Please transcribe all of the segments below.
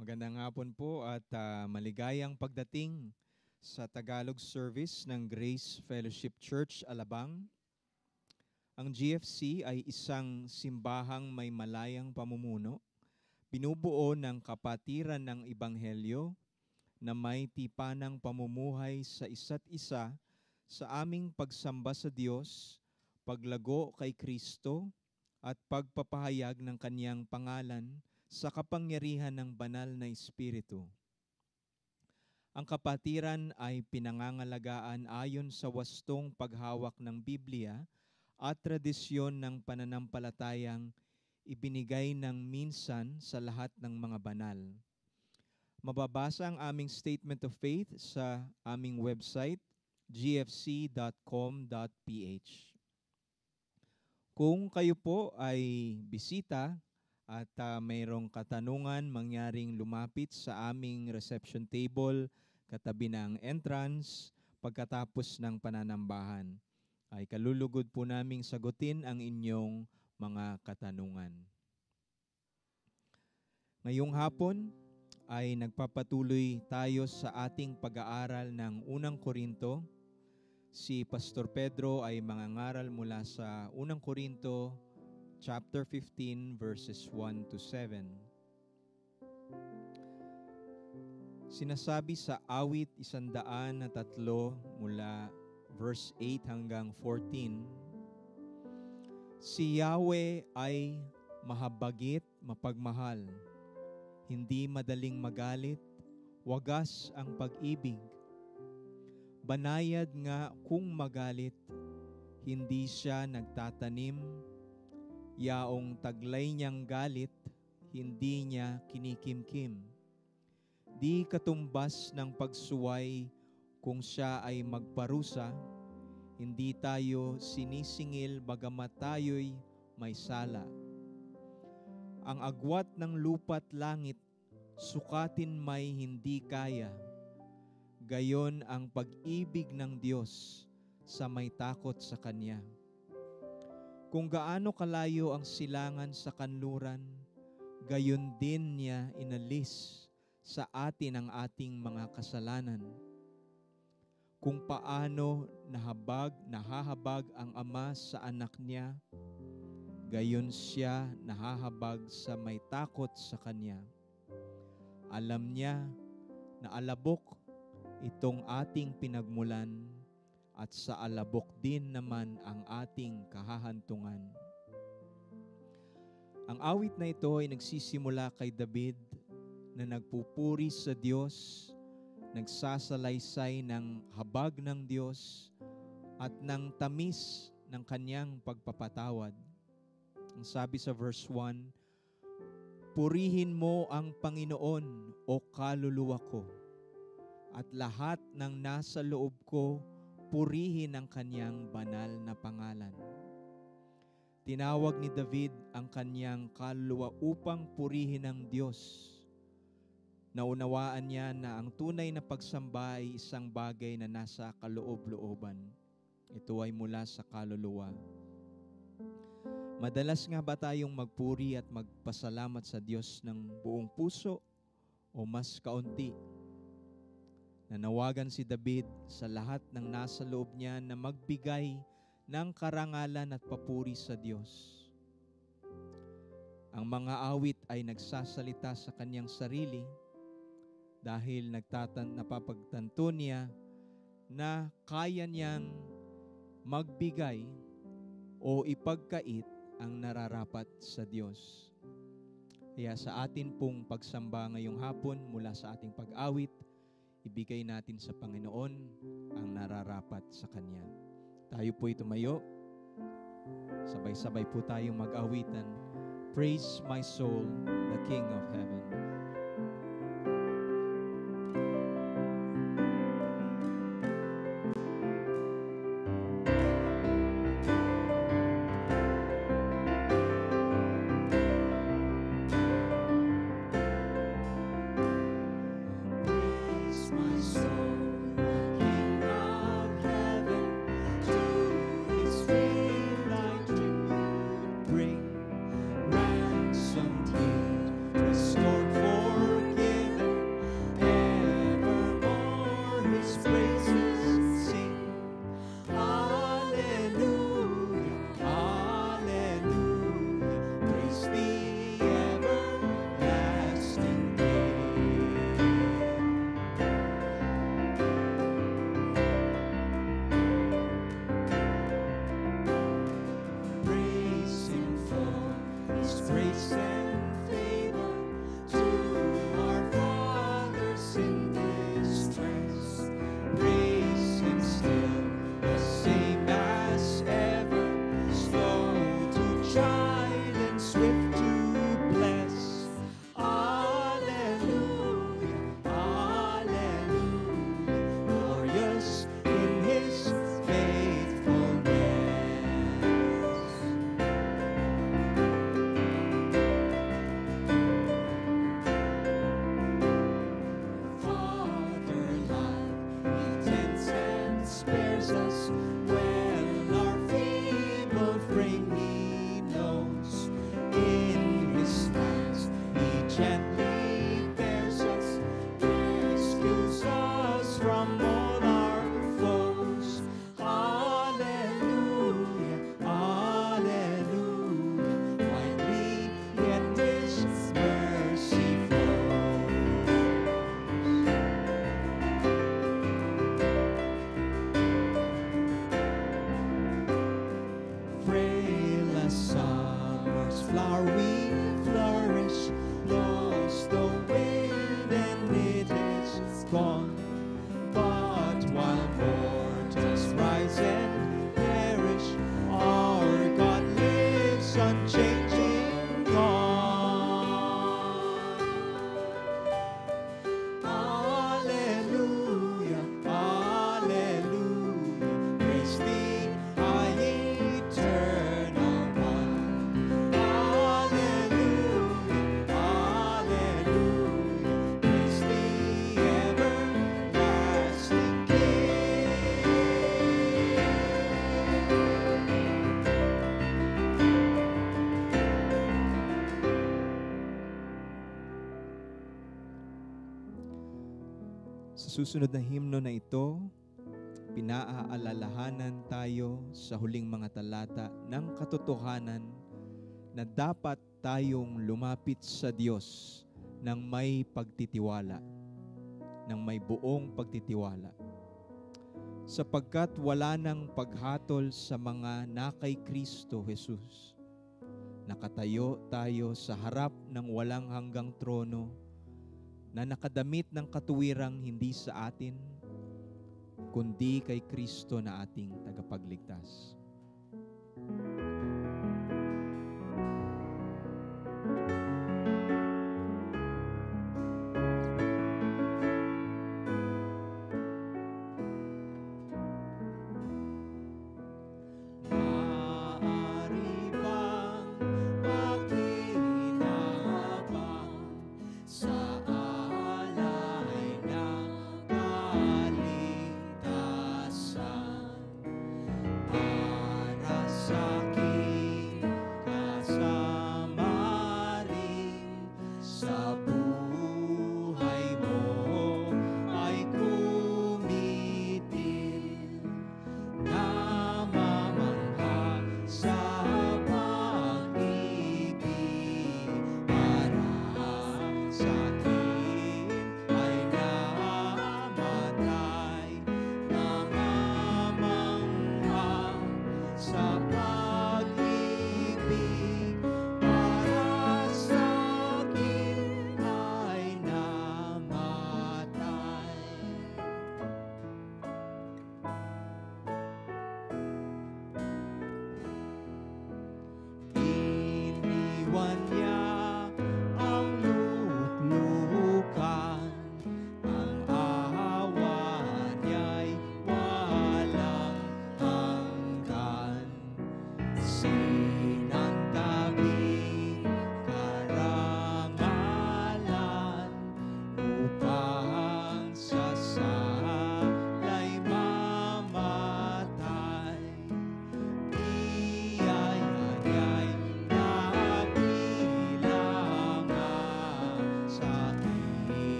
Magandang hapon po at maligayang pagdating sa Tagalog service ng Grace Fellowship Church, Alabang. Ang GFC ay isang simbahang may malayang pamumuno, binubuo ng kapatiran ng Ebanghelyo na may tipanang pamumuhay sa isa't isa sa aming pagsamba sa Diyos, paglago kay Kristo at pagpapahayag ng Kanyang pangalan sa kapangyarihan ng banal na Espiritu. Ang kapatiran ay pinangangalagaan ayon sa wastong paghawak ng Biblia at tradisyon ng pananampalatayang ibinigay ng minsan sa lahat ng mga banal. Mababasa ang aming statement of faith sa aming website, gfc.com.ph. Kung kayo po ay bisita at mayroong katanungan mangyaring lumapit sa aming reception table katabi ng entrance pagkatapos ng pananambahan, ay kalulugod po naming sagutin ang inyong mga katanungan. Ngayong hapon ay nagpapatuloy tayo sa ating pag-aaral ng Unang Korinto. Si Pastor Pedro ay mangangaral mula sa Unang Korinto chapter 15 verses 1 to 7. Sinasabi sa awit 103 mula verse 8 hanggang 14, si Yahweh ay mahabagit, mapagmahal, hindi madaling magalit, wagas ang pag-ibig. Banayad nga kung magalit, hindi siya nagtatanim. Yaong taglay niyang galit, hindi niya kinikimkim. Di katumbas ng pagsuway kung siya ay magparusa, hindi tayo sinisingil bagamat tayo'y may sala. Ang agwat ng lupa't langit, sukatin may hindi kaya. Gayon ang pag-ibig ng Diyos sa may takot sa Kanya. Kung gaano kalayo ang silangan sa kanluran, gayon din niya inalis sa atin ang ating mga kasalanan. Kung paano nahahabag ang Ama sa anak niya, gayon siya nahahabag sa may takot sa Kanya. Alam niya na alabok itong ating pinagmulan, at sa alabok din naman ang ating kahahantungan. Ang awit na ito ay nagsisimula kay David na nagpupuri sa Diyos, nagsasalaysay ng habag ng Diyos at ng tamis ng kanyang pagpapatawad. Ang sabi sa verse 1, purihin mo ang Panginoon o kaluluwa ko, at lahat ng nasa loob ko purihin ang kanyang banal na pangalan. Tinawag ni David ang kanyang kaluluwa upang purihin ang Diyos. Naunawaan niya na ang tunay na pagsamba ay isang bagay na nasa kaloob-looban. Ito ay mula sa kaluluwa. Madalas nga ba tayong magpuri at magpasalamat sa Diyos ng buong puso o mas kaunti? Nanawagan si David sa lahat ng nasa loob niya na magbigay ng karangalan at papuri sa Diyos. Ang mga awit ay nagsasalita sa kanyang sarili dahil napapagtanto niya na kaya niyang magbigay o ipagkait ang nararapat sa Diyos. Kaya sa atin pong pagsamba ngayong hapon mula sa ating pag-awit, ibigay natin sa Panginoon ang nararapat sa Kanya. Tayo po'y tumayo. Sabay-sabay po tayong mag-awitan. Praise my soul, the King of Heaven. Restored Sa susunod na himno na ito, pinaaalalahanan tayo sa huling mga talata ng katotohanan na dapat tayong lumapit sa Diyos ng may pagtitiwala, ng may buong pagtitiwala. Sapagkat wala nang paghatol sa mga na kay Kristo Jesus. Nakatayo tayo sa harap ng walang hanggang trono na nakadamit ng katuwirang hindi sa atin, kundi kay Kristo na ating tagapagligtas.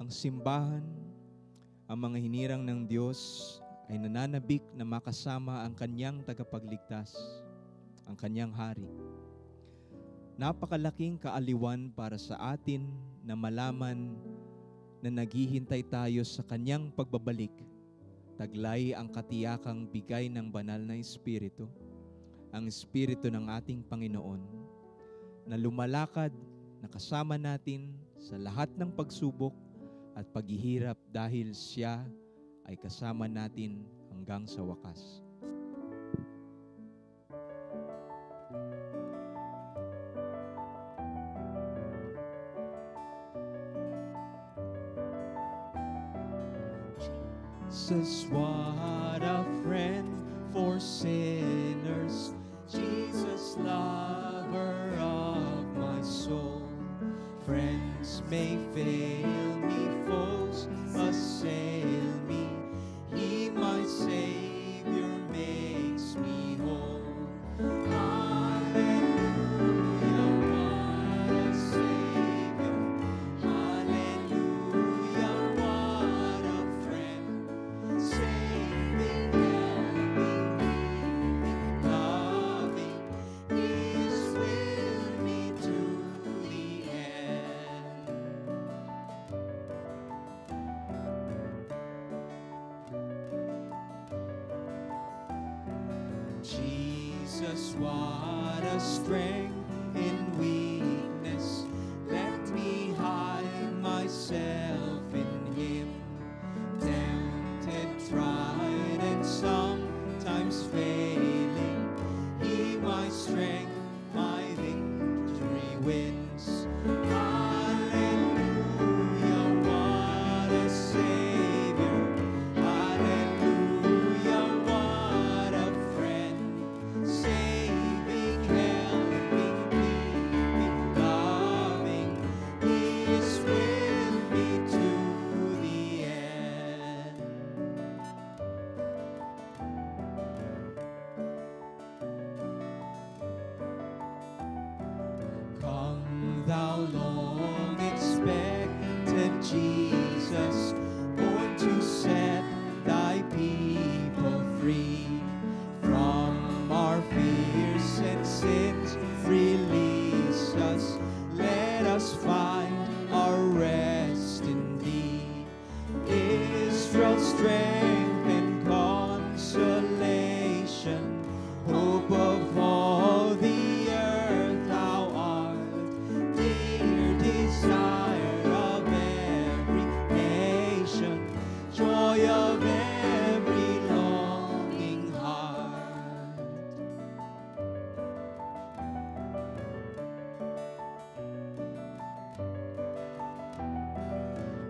ang simbahan, ang mga hinirang ng Diyos ay nananabik na makasama ang kanyang tagapagligtas, ang kanyang hari. Napakalaking kaaliwan para sa atin na malaman na naghihintay tayo sa kanyang pagbabalik. Taglay ang katiyakang bigay ng banal na Espiritu, ang Espiritu ng ating Panginoon, na lumalakad na kasama natin sa lahat ng pagsubok at paghihirap dahil siya ay kasama natin hanggang sa wakas. Jesus, what a friend for sinners, Jesus, lover of my soul. Friends may fail me, foes assail me, He, my Savior, makes me whole. Hallelujah, what a Savior. Hallelujah, what a friend. Saving, helping, loving, He is with me to the end. Jesus, what a strength in weakness. Let me hide myself in Him. Tempted, tried, and sometimes failing, He, my strength, my victory wins. Hallelujah, what a Savior. Hallelujah, what a friend. Saving, helping, keeping, loving, He is with me to the end. Come, thou long expected Jesus, born to set thy people free from our fears and sins. Release us, let us find our rest in thee. Israel's strength and consolation, hope of all the earth, thou art, dear desire of every nation, joy of every longing heart.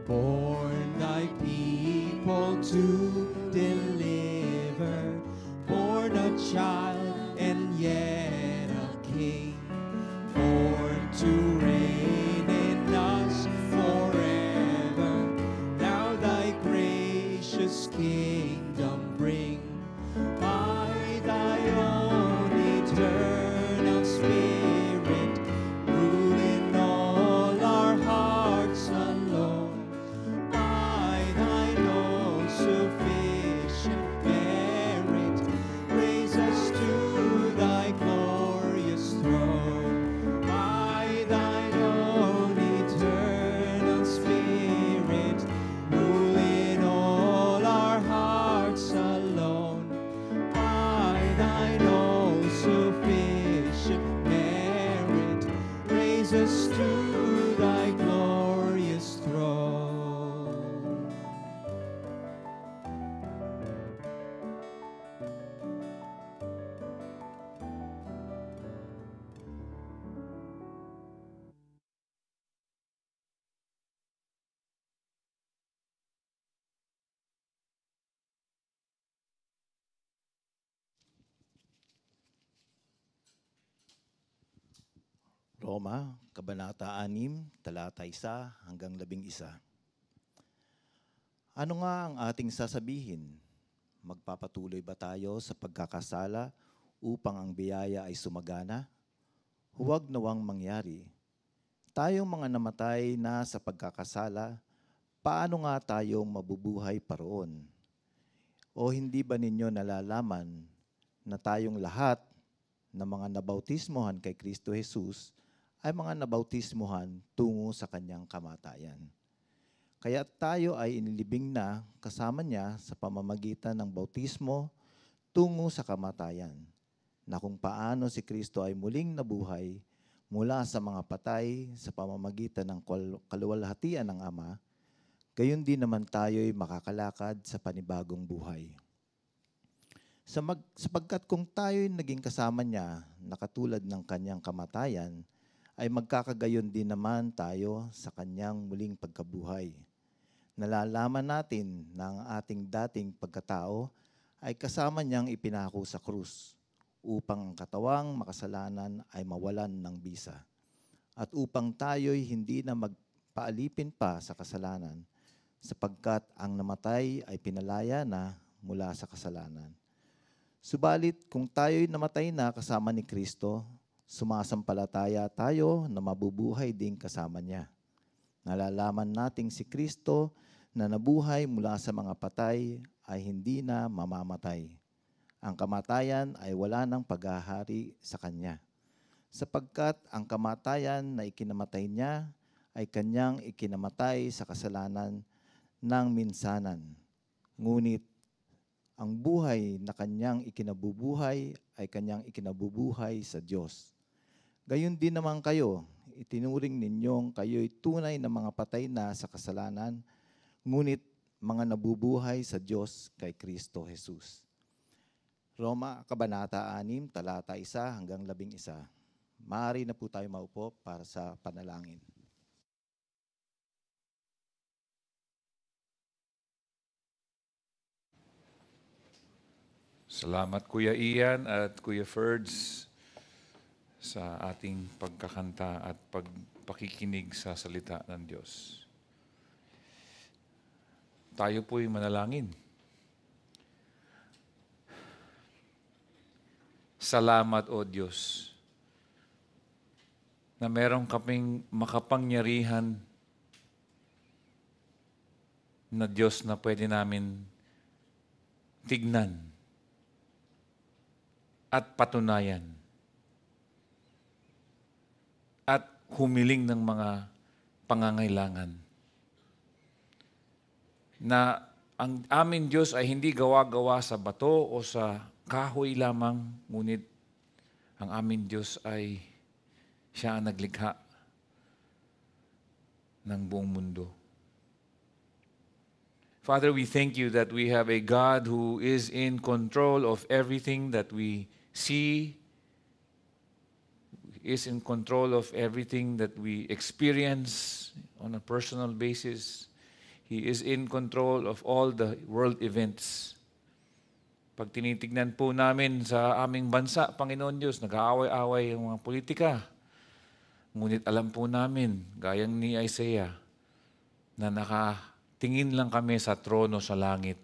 Born thy people to deliver, born a child and yet a king, born to reign in us forever. Now thy gracious kingdom bring, by thy own eternal Spirit, rule in all our hearts alone. By thine own sufficient merit, raise us to thy glorious throne. By thine own eternal Spirit, rule in all our hearts alone. By thine own sufficient merit, raise us to thy glorious throne. Roma, Kabanata 6, talata 1 hanggang 11. Ano nga ang ating sasabihin? Magpapatuloy ba tayo sa pagkakasala upang ang biyaya ay sumagana? Huwag nawang mangyari. Tayong mga namatay na sa pagkakasala, paano nga tayong mabubuhay pa roon? O hindi ba ninyo nalalaman na tayong lahat na mga nabautismohan kay Kristo Jesus ay mga nabautismohan tungo sa kanyang kamatayan? Kaya tayo ay inilibing na kasama niya sa pamamagitan ng bautismo tungo sa kamatayan, na kung paano si Kristo ay muling nabuhay mula sa mga patay sa pamamagitan ng kaluwalhatian ng Ama, gayon din naman tayo'y makakalakad sa panibagong buhay. Sapagkat kung tayo'y naging kasama niya na katulad ng kanyang kamatayan, ay magkakagayon din naman tayo sa kanyang muling pagkabuhay. Nalalaman natin na ang ating dating pagkatao ay kasama niyang ipinako sa krus upang ang katawang makasalanan ay mawalan ng bisa at upang tayo'y hindi na magpaalipin pa sa kasalanan sapagkat ang namatay ay pinalaya na mula sa kasalanan. Subalit kung tayo'y namatay na kasama ni Kristo, sumasampalataya tayo na mabubuhay din kasama niya. Nalalaman nating si Kristo na nabuhay mula sa mga patay ay hindi na mamamatay. Ang kamatayan ay wala ng paghahari sa kanya, sapagkat ang kamatayan na ikinamatay niya ay kanyang ikinamatay sa kasalanan ng minsanan. Ngunit ang buhay na kanyang ikinabubuhay ay kanyang ikinabubuhay sa Diyos. Gayon din naman kayo, itinuring ninyong kayo'y tunay na mga patay na sa kasalanan, ngunit mga nabubuhay sa Diyos kay Kristo Jesus. Roma, Kabanata 6, talata 1 hanggang 11. Maaari na po tayo maupo para sa panalangin. Salamat Kuya Ian at Kuya Ferds sa ating pagkakanta at pagpakikinig sa salita ng Diyos. Tayo po'y manalangin. Salamat o Diyos na meron kaming makapangyarihan na Diyos na pwede namin tignan at patunayan at humiling ng mga pangangailangan. Na ang aming Diyos ay hindi gawa-gawa sa bato o sa kahoy lamang, ngunit ang aming Diyos ay siya ang naglikha ng buong mundo. Father, we thank you that we have a God who is in control of everything that we see, is in control of everything that we experience on a personal basis. He is in control of all the world events. Pag tinitignan po namin sa aming bansa, Panginoon Diyos, nag-aaway-away ang mga politika. Ngunit alam po namin, gayang ni Isaiah, na nakatingin lang kami sa trono sa langit.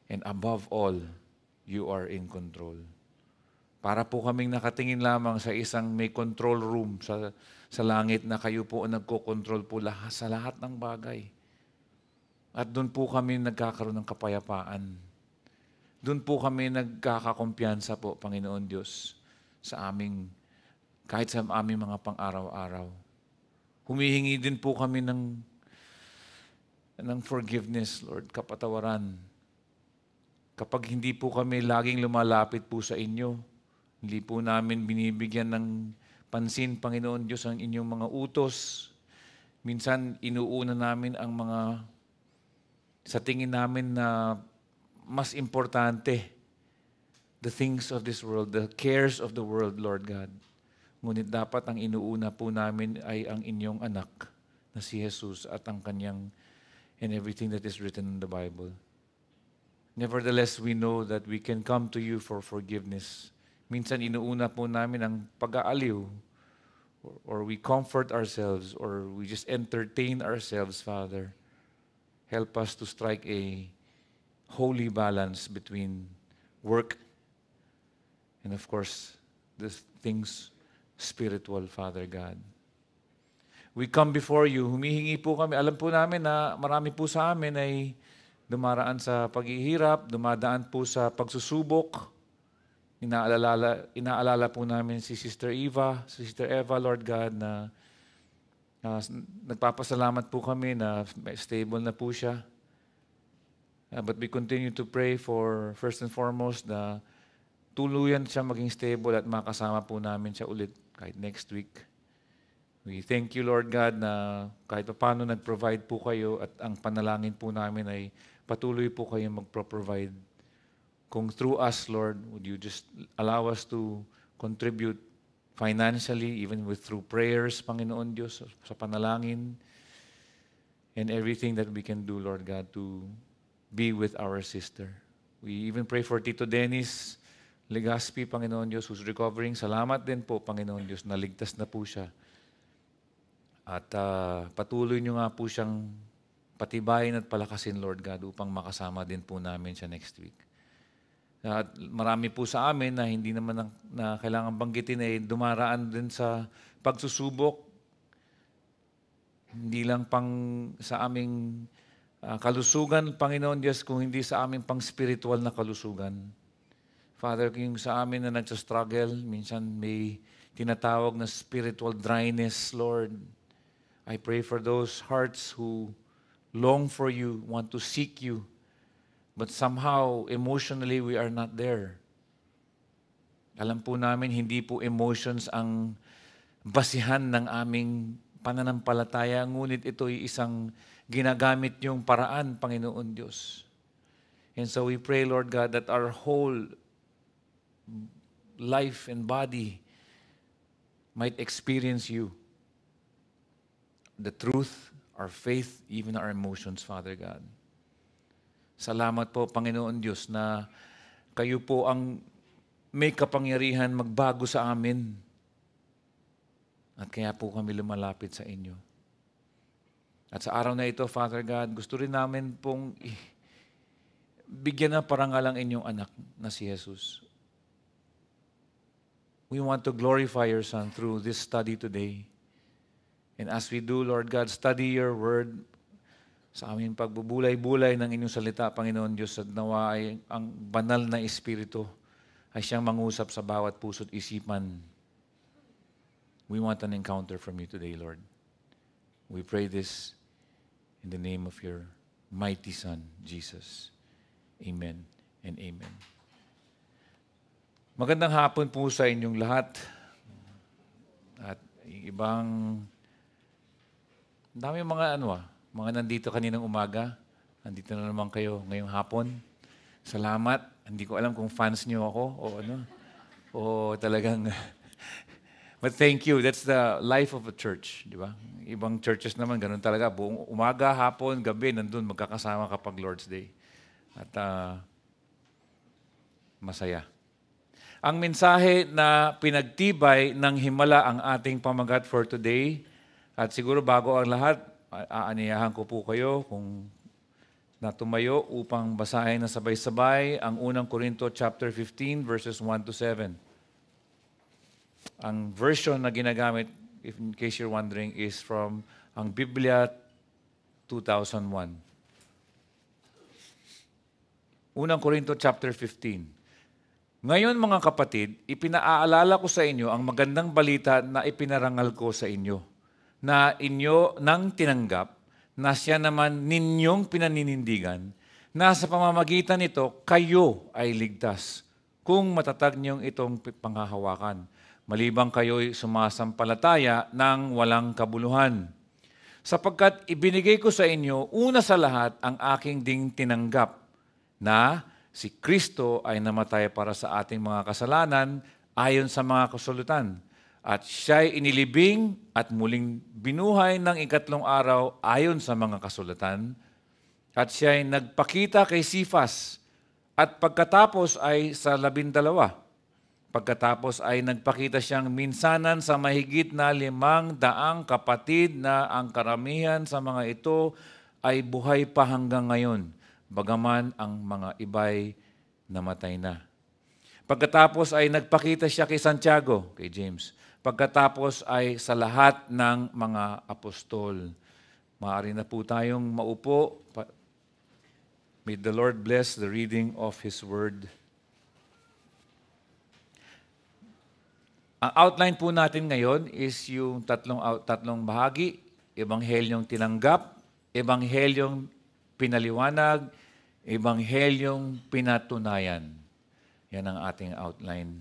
And above all, you are in control. Para po kaming nakatingin lamang sa isang may control room sa langit na kayo po ang nagko-control po sa lahat ng bagay. At doon po kami nagkakaroon ng kapayapaan. Doon po kami nagkakakumpiyansa po, Panginoon Diyos, kahit sa aming mga pang-araw-araw. Humihingi din po kami ng forgiveness, Lord, kapatawaran. Kapag hindi po kami laging lumalapit po sa inyo, hindi po namin binibigyan ng pansin, Panginoon Diyos, ang inyong mga utos. Minsan, inuuna namin ang mga sa tingin namin na mas importante, the things of this world, the cares of the world, Lord God. Ngunit dapat ang inuuna po namin ay ang inyong anak na si Jesus at ang kanyang and everything that is written in the Bible. Nevertheless, we know that we can come to you for forgiveness. Minsan inuuna po namin ang pag-aaliw, or we comfort ourselves, or we just entertain ourselves, Father. Help us to strike a holy balance between work and, of course, the things spiritual, Father God. We come before you, humihingi po kami. Alam po namin na marami po sa amin ay dumaraan sa paghihirap, dumadaan po sa pagsusubok. Inaalala po namin si Sister Eva, Lord God, na nagpapasalamat po kami na stable na po siya. But we continue to pray for, first and foremost, na tuluyan siya maging stable at makasama po namin siya ulit kahit next week. We thank you, Lord God, na kahit paano nag-provide po kayo at ang panalangin po namin ay patuloy po kayo magpro-provide. Kung through us, Lord, would you just allow us to contribute financially, even through prayers, Panginoon Diyos, sa panalangin, and everything that we can do, Lord God, to be with our sister. We even pray for Tito Dennis Legaspi, Panginoon Diyos, who's recovering. Salamat din po, Panginoon Diyos, na ligtas na po siya. At patuloy nyo nga po siyang patibayin at palakasin, Lord God, upang makasama din po namin siya next week. At marami po sa amin na hindi naman na kailangan banggitin ay dumaraan din sa pagsusubok. Hindi lang pang sa aming kalusugan, Panginoon Diyos, kung hindi sa aming pang spiritual na kalusugan. Father, yung sa amin na nagsastruggle, minsan may tinatawag na spiritual dryness, Lord. I pray for those hearts who long for you, want to seek you, but somehow, emotionally, we are not there. Alam po namin, hindi po emotions ang basihan ng aming pananampalataya, ngunit ito ay isang ginagamit yung paraan, Panginoon Diyos. And so we pray, Lord God, that our whole life and body might experience you. The truth, our faith, even our emotions, Father God. Salamat po, Panginoon Diyos, na kayo po ang may kapangyarihan magbago sa amin. At kaya po kami lumalapit sa inyo. At sa araw na ito, Father God, gusto rin namin pong bigyan ng parangal ang inyong anak na si Jesus. We want to glorify your Son through this study today. And as we do, Lord God, study your word sa aming pagbubulay-bulay ng inyong salita, Panginoon Diyos, at nawa ay ang banal na Espiritu ay siyang mangusap sa bawat puso't isipan. We want an encounter from you today, Lord. We pray this in the name of your mighty Son, Jesus. Amen and amen. Magandang hapon po sa inyong lahat. At ibang dami mga mga nandito kaninang umaga. Nandito na naman kayo ngayong hapon. Salamat. Hindi ko alam kung fans niyo ako o ano. O talagang but thank you. That's the life of a church, di ba? Ibang churches naman ganun talaga. Buong umaga, hapon, gabi nandun magkakasama kapag Lord's Day. At masaya. Ang mensahe na pinagtibay ng himala ang ating pamagat for today. At siguro bago ang lahat, aaniyahan ko po kayo kung natumayo upang basahin na sabay-sabay ang unang Korinto chapter 15 verses 1 to 7. Ang version na ginagamit, in case you're wondering, is from ang Biblia 2001. Unang Korinto chapter 15. Ngayon mga kapatid, ipinaalala ko sa inyo ang magandang balita na ipinarangal ko sa inyo, na inyo nang tinanggap, na siya naman ninyong pinaninindigan, na sa pamamagitan nito, kayo ay ligtas, kung matatag niyong itong panghahawakan, malibang kayo'y sumasampalataya ng walang kabuluhan. Sapagkat ibinigay ko sa inyo, una sa lahat, ang aking ding tinanggap, na si Kristo ay namatay para sa ating mga kasalanan ayon sa mga kasulatan. At siya'y inilibing at muling binuhay ng ikatlong araw ayon sa mga kasulatan. At siya'y nagpakita kay Sifas at pagkatapos ay sa 12. Pagkatapos ay nagpakita siyang minsanan sa mahigit na 500 kapatid na ang karamihan sa mga ito ay buhay pa hanggang ngayon, bagaman ang mga iba'y namatay na. Pagkatapos ay nagpakita siya kay Santiago, kay James. Pagkatapos ay sa lahat ng mga apostol. Maaari na po tayong maupo. May the Lord bless the reading of His Word. Ang outline po natin ngayon is yung tatlong bahagi. Ebanghelyong tinanggap, Ebanghelyong pinaliwanag, Ebanghelyong pinatunayan. Yan ang ating outline.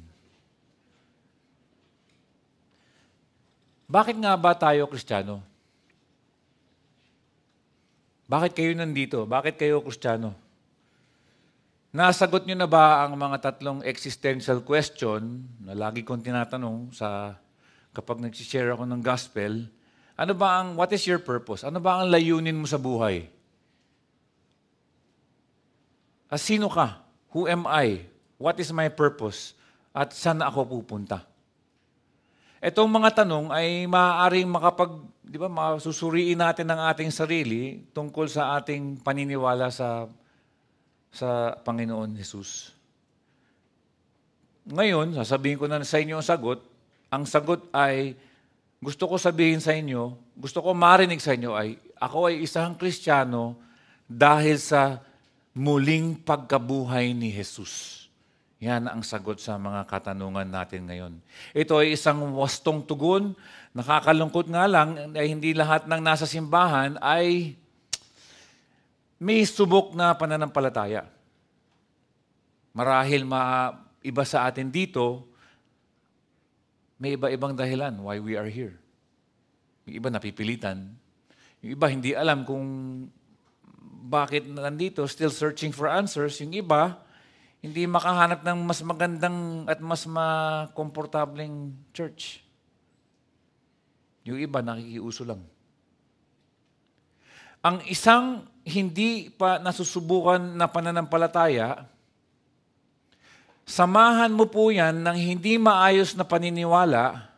Bakit nga ba tayo Kristiyano? Bakit kayo nandito? Bakit kayo Kristiyano? Nasagot nyo na ba ang mga tatlong existential question na lagi kong tinatanong kapag nag-share ako ng gospel? What is your purpose? Ano ba ang layunin mo sa buhay? Sino ka? Who am I? What is my purpose? At saan ako pupunta? Itong mga tanong ay maaaring masusuriin natin ang ating sarili tungkol sa ating paniniwala sa Panginoon Jesus. Ngayon, sasabihin ko na sa inyo ang sagot. Ang sagot ay, gusto ko sabihin sa inyo, gusto ko marinig sa inyo ay, ako ay isang Kristiyano dahil sa muling pagkabuhay ni Jesus. Yan ang sagot sa mga katanungan natin ngayon. Ito ay isang wastong tugon. Nakakalungkot nga lang ay hindi lahat ng nasa simbahan ay may subok na pananampalataya. Marahil iba sa atin dito, may iba-ibang dahilan why we are here. Yung iba napipilitan. Yung iba hindi alam kung bakit nandito, still searching for answers. Yung iba, hindi makahanap ng mas magandang at mas makomportableng church. Yung iba, nakikiuso lang. Ang isang hindi pa nasusubukan na pananampalataya, samahan mo po yan ng hindi maayos na paniniwala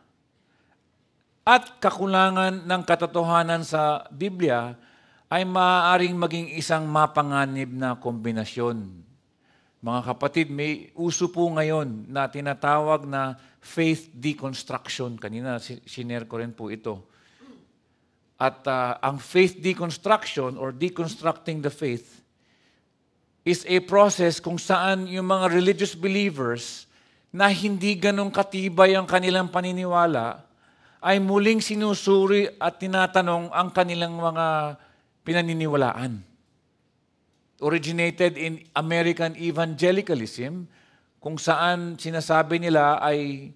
at kakulangan ng katotohanan sa Biblia ay maaaring maging isang mapanganib na kombinasyon. Mga kapatid, may uso po ngayon na tinatawag na faith deconstruction. Kanina, sinare ko rin po ito. At ang faith deconstruction or deconstructing the faith is a process kung saan yung mga religious believers na hindi ganong katibay ang kanilang paniniwala ay muling sinusuri at tinatanong ang kanilang mga pinaniniwalaan. Originated in American evangelicalism, kung saan sinasabi nila ay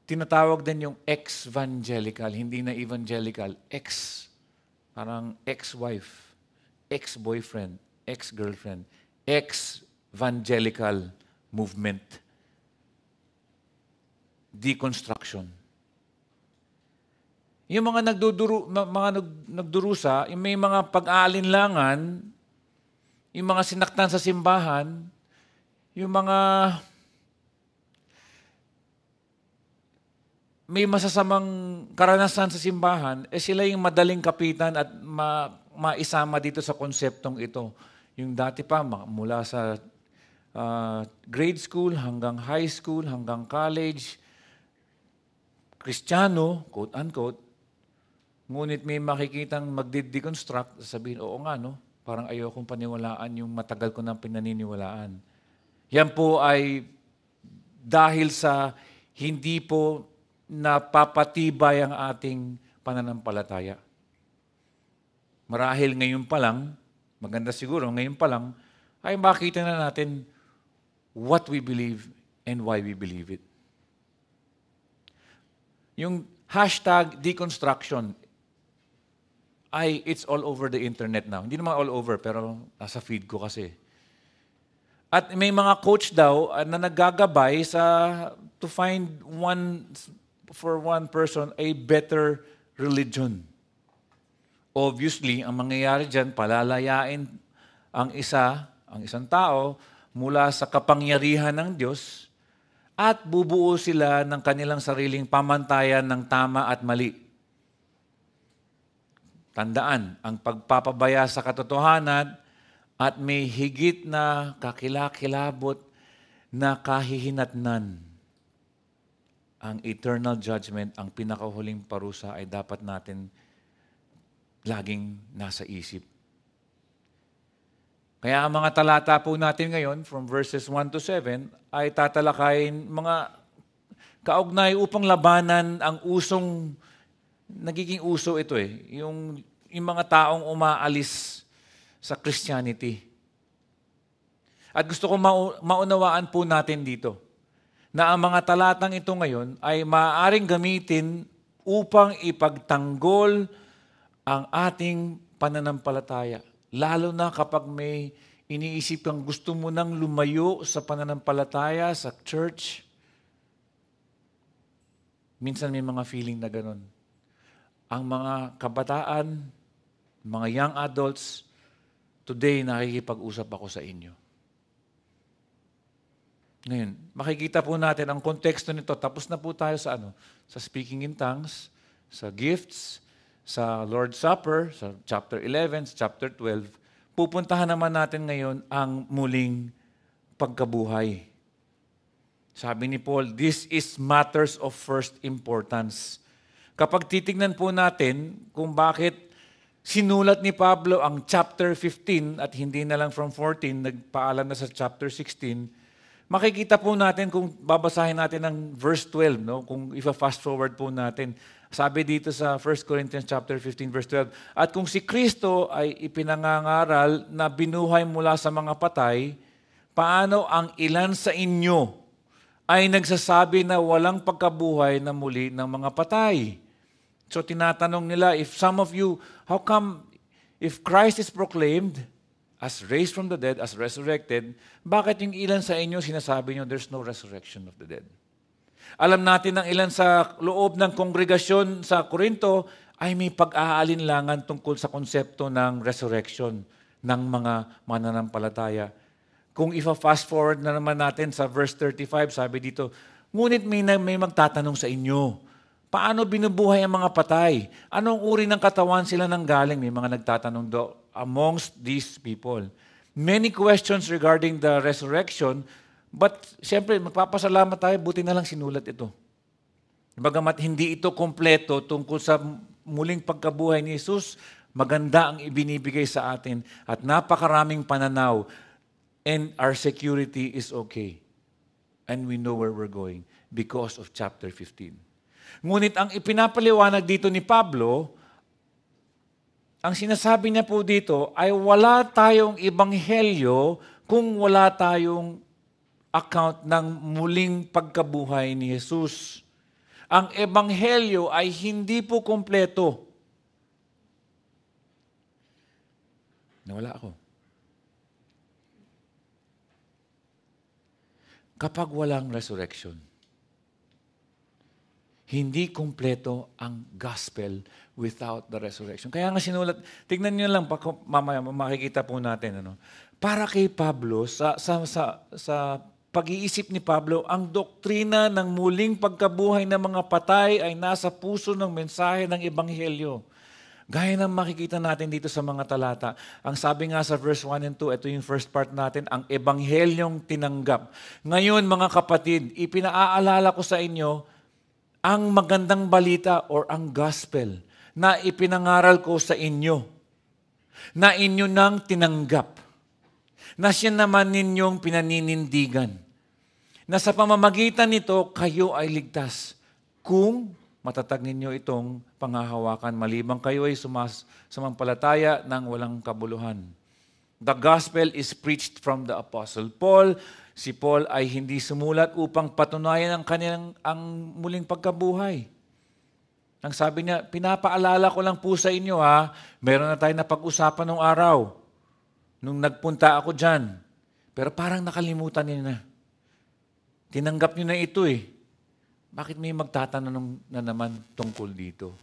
tinatawag din yung ex-evangelical, hindi na evangelical, parang ex-wife, ex-boyfriend, ex-girlfriend, ex-evangelical movement. Deconstruction. Yung mga nagdurusa, yung may mga pag-aalinlangan, yung mga sinaktan sa simbahan, yung mga may masasamang karanasan sa simbahan, sila yung madaling kapitan at maisama dito sa konseptong ito. Yung dati pa, mula sa grade school hanggang high school, hanggang college, Kristiyano, quote-unquote, ngunit may makikitang magde-deconstruct, sabihin, oo nga, no? Parang ayokong paniwalaan yung matagal ko nang pinaniniwalaan. Yan po ay dahil sa hindi po napapatibay ang ating pananampalataya. Marahil ngayon pa lang, maganda siguro, ngayon pa lang, ay makita na natin what we believe and why we believe it. Yung hashtag deconstruction, it's all over the internet now. Hindi naman all over, pero nasa feed ko kasi. At may mga coach daw na naggagabay to find for one person a better religion. Obviously, ang mangyayari dyan, palalayain ang isang tao mula sa kapangyarihan ng Diyos at bubuo sila ng kanilang sariling pamantayan ng tama at mali. Tandaan, ang pagpapabaya sa katotohanan at may higit na kakilakilabot na kahihinatnan. Ang eternal judgment, ang pinakahuling parusa ay dapat natin laging nasa isip. Kaya ang mga talata po natin ngayon, from verses 1 to 7, ay tatalakayin mga kaugnay upang labanan ang nagiging uso ito yung mga taong umaalis sa Christianity. At gusto ko maunawaan po natin dito na ang mga talatang ito ngayon ay maaaring gamitin upang ipagtanggol ang ating pananampalataya. Lalo na kapag may iniisip kang gusto mo nang lumayo sa pananampalataya, sa church. Minsan may mga feeling na ganun. Ang mga kabataan, mga young adults, today nakikipag-usap ako sa inyo. Ngayon, makikita po natin ang konteksto nito. Tapos na po tayo sa sa speaking in tongues, sa gifts, sa Lord's Supper, sa chapter 11, sa chapter 12. Pupuntahan naman natin ngayon ang muling pagkabuhay. Sabi ni Paul, this is matters of first importance. Kapag titignan po natin kung bakit sinulat ni Pablo ang chapter 15 at hindi na lang from 14, nagpaalam na sa chapter 16, makikita po natin kung babasahin natin ang verse 12, kung ifa-fast forward po natin. Sabi dito sa 1 Corinthians chapter 15 verse 12, at kung si Kristo ay ipinangangaral na binuhay mula sa mga patay, paano ang ilan sa inyo ay nagsasabi na walang pagkabuhay na muli ng mga patay? So tinatanong nila, if some of you, how come if Christ is proclaimed as raised from the dead, as resurrected, bakit yung ilan sa inyo sinasabi nyo there's no resurrection of the dead? Alam natin ng ilan sa loob ng kongregasyon sa Korinto ay may pag-aalinlangan tungkol sa konsepto ng resurrection ng mga mananampalataya. Kung ifa-fast forward na naman natin sa verse 35, sabi dito, ngunit may magtatanong sa inyo, paano binubuhay ang mga patay? Anong uri ng katawan sila nang galing? May mga nagtatanong do amongst these people. Many questions regarding the resurrection, but siyempre, magpapasalamat tayo, buti na lang sinulat ito. Bagamat hindi ito kompleto tungkol sa muling pagkabuhay ni Jesus, maganda ang ibinibigay sa atin at napakaraming pananaw, and our security is okay. And we know where we're going because of chapter 15. Ngunit ang ipinapaliwanag dito ni Pablo, ang sinasabi niya po dito ay wala tayong ebanghelyo kung wala tayong account ng muling pagkabuhay ni Jesus. Ang ebanghelyo ay hindi po kompleto. Nawala ako. Kapag walang resurrection, hindi kumpleto ang gospel without the resurrection. Kaya nga sinulat, tignan niyo lang, mamaya makikita po natin. Para kay Pablo, sa pag-iisip ni Pablo, ang doktrina ng muling pagkabuhay ng mga patay ay nasa puso ng mensahe ng Ebanghelyo. Gaya ng makikita natin dito sa mga talata. Ang sabi nga sa verse 1 and 2, ito yung first part natin, ang Ebanghelyong tinanggap. Ngayon mga kapatid, ipinaalala ko sa inyo ang magandang balita or ang gospel na ipinangaral ko sa inyo, na inyo nang tinanggap, na siya naman ninyong pinaninindigan, na sa pamamagitan nito kayo ay ligtas kung matatag ninyo itong panghahawakan malibang kayo ay sumampalataya ng walang kabuluhan. The gospel is preached from the Apostle Paul. Si Paul ay hindi sumulat upang patunayan ang muling pagkabuhay. Ang sabi niya, pinapaalala ko lang po sa inyo meron na tayo na pag-usapan nung araw, nung nagpunta ako dyan. Pero parang nakalimutan niyo na. Tinanggap niyo na ito Bakit may magtatanong na naman tungkol dito?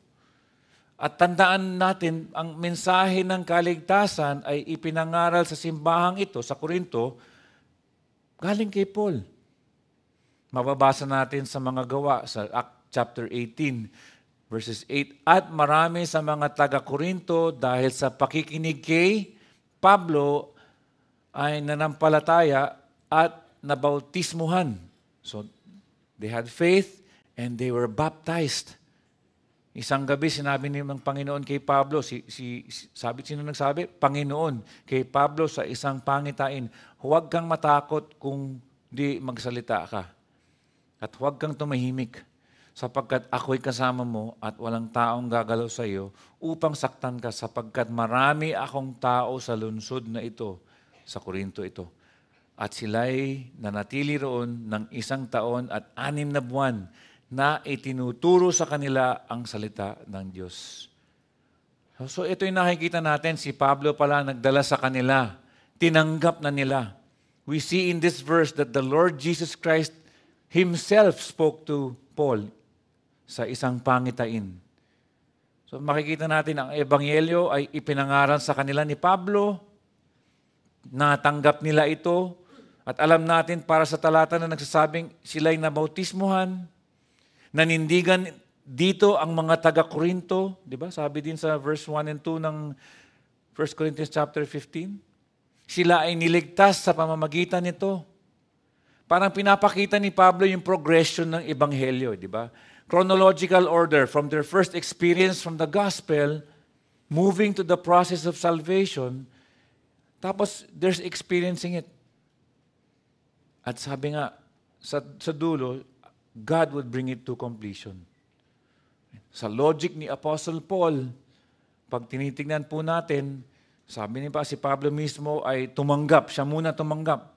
At tandaan natin, ang mensahe ng kaligtasan ay ipinangaral sa simbahang ito, sa Korinto, galing kay Paul. Mababasa natin sa mga gawa, sa Act chapter 18, verses 8, at marami sa mga taga-Korinto dahil sa pakikinig kay Pablo ay nanampalataya at nabautismuhan. So, they had faith and they were baptized. Isang gabi, sinabi ng Panginoon kay Pablo, sino nagsabi? Panginoon, kay Pablo sa isang pangitain, huwag kang matakot kung di magsalita ka. At huwag kang tumahimik, sapagkat ako'y kasama mo at walang taong gagalaw sa iyo upang saktan ka, sapagkat marami akong tao sa lungsod na ito, sa Korinto ito. At sila'y nanatili roon ng 1 taon at 6 na buwan na itinuturo sa kanila ang salita ng Diyos. So ito yung nakikita natin, si Pablo pala nagdala sa kanila. Tinanggap na nila. We see in this verse that the Lord Jesus Christ Himself spoke to Paul sa isang pangitain. So makikita natin ang ebanghelyo ay ipinangaral sa kanila ni Pablo. Natanggap nila ito. At alam natin para sa talata na nagsasabing sila'y nabautismuhan, nanindigan dito ang mga taga-Korinto, di ba? Sabi din sa verse 1 and 2 ng 1 Corinthians chapter 15. Sila ay niligtas sa pamamagitan nito. Parang pinapakita ni Pablo yung progression ng ebanghelyo, di ba? Chronological order from their first experience from the gospel, moving to the process of salvation, tapos there's experiencing it. At sabi nga, sa dulo, God would bring it to completion. Sa logic ni Apostle Paul, pag tinitingnan po natin, sabi ni pa si Pablo mismo ay tumanggap, siya muna tumanggap.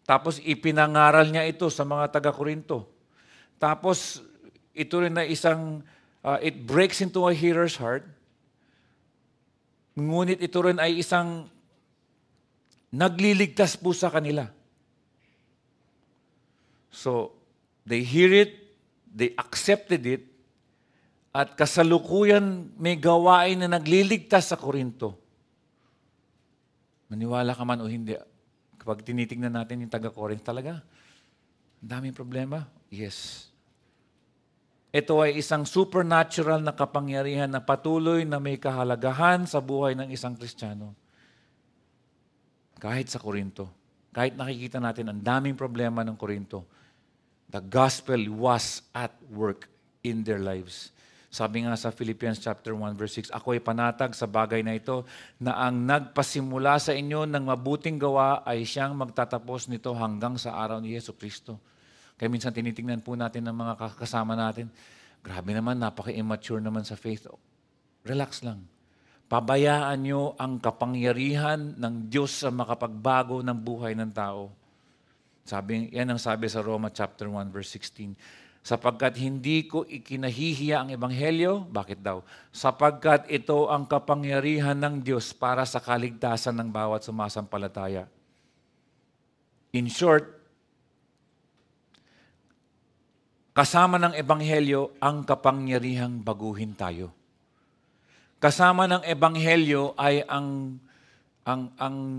Tapos ipinangaral niya ito sa mga taga-Korinto. Tapos ito rin na isang, it breaks into a hearer's heart. Ngunit ito rin ay isang nagliligtas po sa kanila. So, they hear it, they accepted it, at kasalukuyan may gawain na nagliligtas sa Korinto. Maniwala ka man o hindi, kapag tinitingnan natin yung taga-Corinth talaga, ang daming problema. Yes. Ito ay isang supernatural na kapangyarihan na patuloy na may kahalagahan sa buhay ng isang Kristiyano. Kahit sa Korinto. Kahit nakikita natin ang daming problema ng Korinto, the gospel was at work in their lives. Sabi nga sa Philippians chapter 1 verse 6, ako ay panatag sa bagay na ito na ang nagpasimula sa inyo ng mabuting gawa ay siyang magtatapos nito hanggang sa araw ni Yesu Kristo. Kaya minsan tinitingnan po natin ng mga kasama natin, grabe naman, napaka-immature naman sa faith. Relax lang. Pabayaan nyo ang kapangyarihan ng Diyos sa makapagbago ng buhay ng tao. Yan ang sabi sa Roma chapter 1 verse 16. Sapagkat hindi ko ikinahihiya ang ebanghelyo, bakit daw? Sapagkat ito ang kapangyarihan ng Diyos para sa kaligtasan ng bawat sumasampalataya. In short, kasama ng ebanghelyo ang kapangyarihang baguhin tayo. Kasama ng ebanghelyo ay ang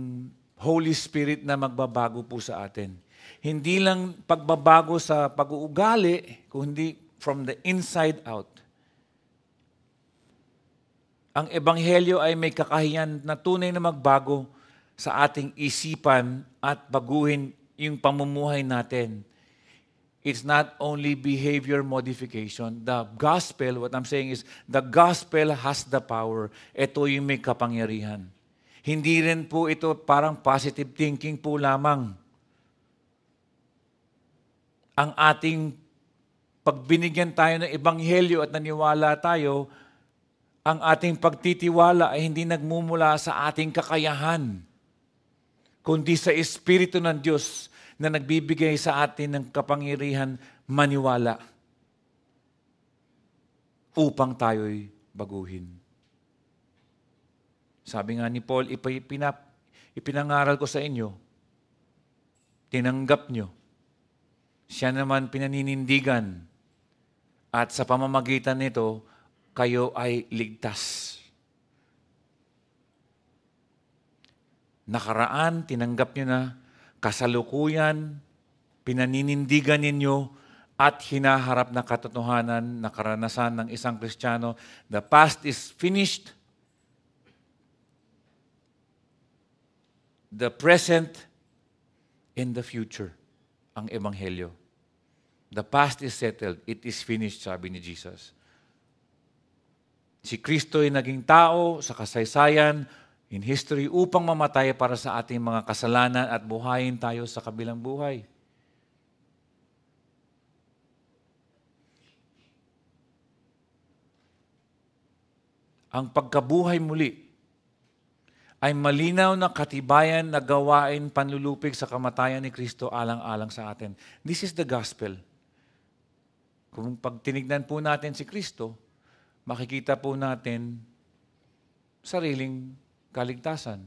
Holy Spirit na magbabago po sa atin. Hindi lang pagbabago sa pag-uugali, kundi from the inside out. Ang ebanghelyo ay may kakahiyan na tunay na magbago sa ating isipan at baguhin yung pamumuhay natin. It's not only behavior modification. The gospel, what I'm saying is, the gospel has the power. Ito yung may kapangyarihan. Hindi rin po ito parang positive thinking po lamang. Ang ating pagbinigyan tayo ng ebanghelyo at naniwala tayo, ang ating pagtitiwala ay hindi nagmumula sa ating kakayahan, kundi sa Espiritu ng Diyos na nagbibigay sa atin ng kapangyarihan maniwala upang tayo'y baguhin. Sabi nga ni Paul, ipinangaral ko sa inyo, tinanggap nyo, siya naman pinaninindigan, at sa pamamagitan nito, kayo ay ligtas. Nakaraan, tinanggap nyo na, kasalukuyan, pinaninindigan ninyo, at hinaharap na katotohanan na karanasan ng isang Kristiyano. The past is finished. The present and the future. Ang ebanghelyo. The past is settled. It is finished, sabi ni Jesus. Si Kristo ay naging tao sa kasaysayan, in history, upang mamatay para sa ating mga kasalanan at buhayin tayo sa kabilang buhay. Ang pagkabuhay muli ay malinaw na katibayan na gawain panlulupig sa kamatayan ni Kristo alang-alang sa atin. This is the gospel. Kung pag tinignan po natin si Kristo, makikita po natin sariling kaligtasan.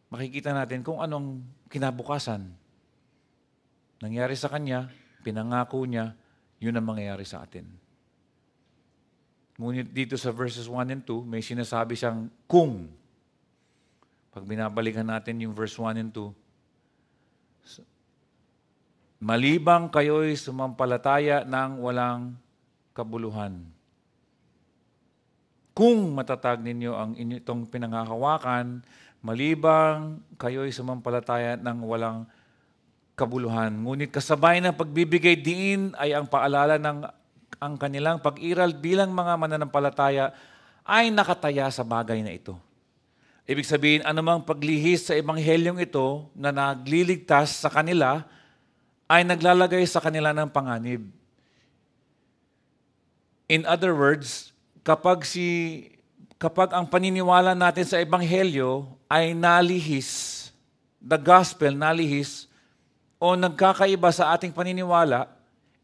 Makikita natin kung anong kinabukasan. Nangyari sa Kanya, pinangako Niya, yun ang mangyayari sa atin. Ngunit dito sa verses 1 and 2, may sinasabi siyang kung. Pag binabalikan natin yung verse 1 and 2, malibang kayo'y sumampalataya ng walang kabuluhan. Kung matatag ninyo ang inyong pinanghahawakan, malibang kayo'y sumampalataya ng walang kabuluhan. Ngunit kasabay ng pagbibigay diin ay ang paalala ng ang kanilang pag-iral bilang mga mananampalataya ay nakataya sa bagay na ito. Ibig sabihin, anumang paglihis sa ebanghelyong ito na nagliligtas sa kanila ay naglalagay sa kanila ng panganib. In other words, kapag ang paniniwala natin sa ebanghelyo ay nalihis, the gospel nalihis, o nagkakaiba sa ating paniniwala,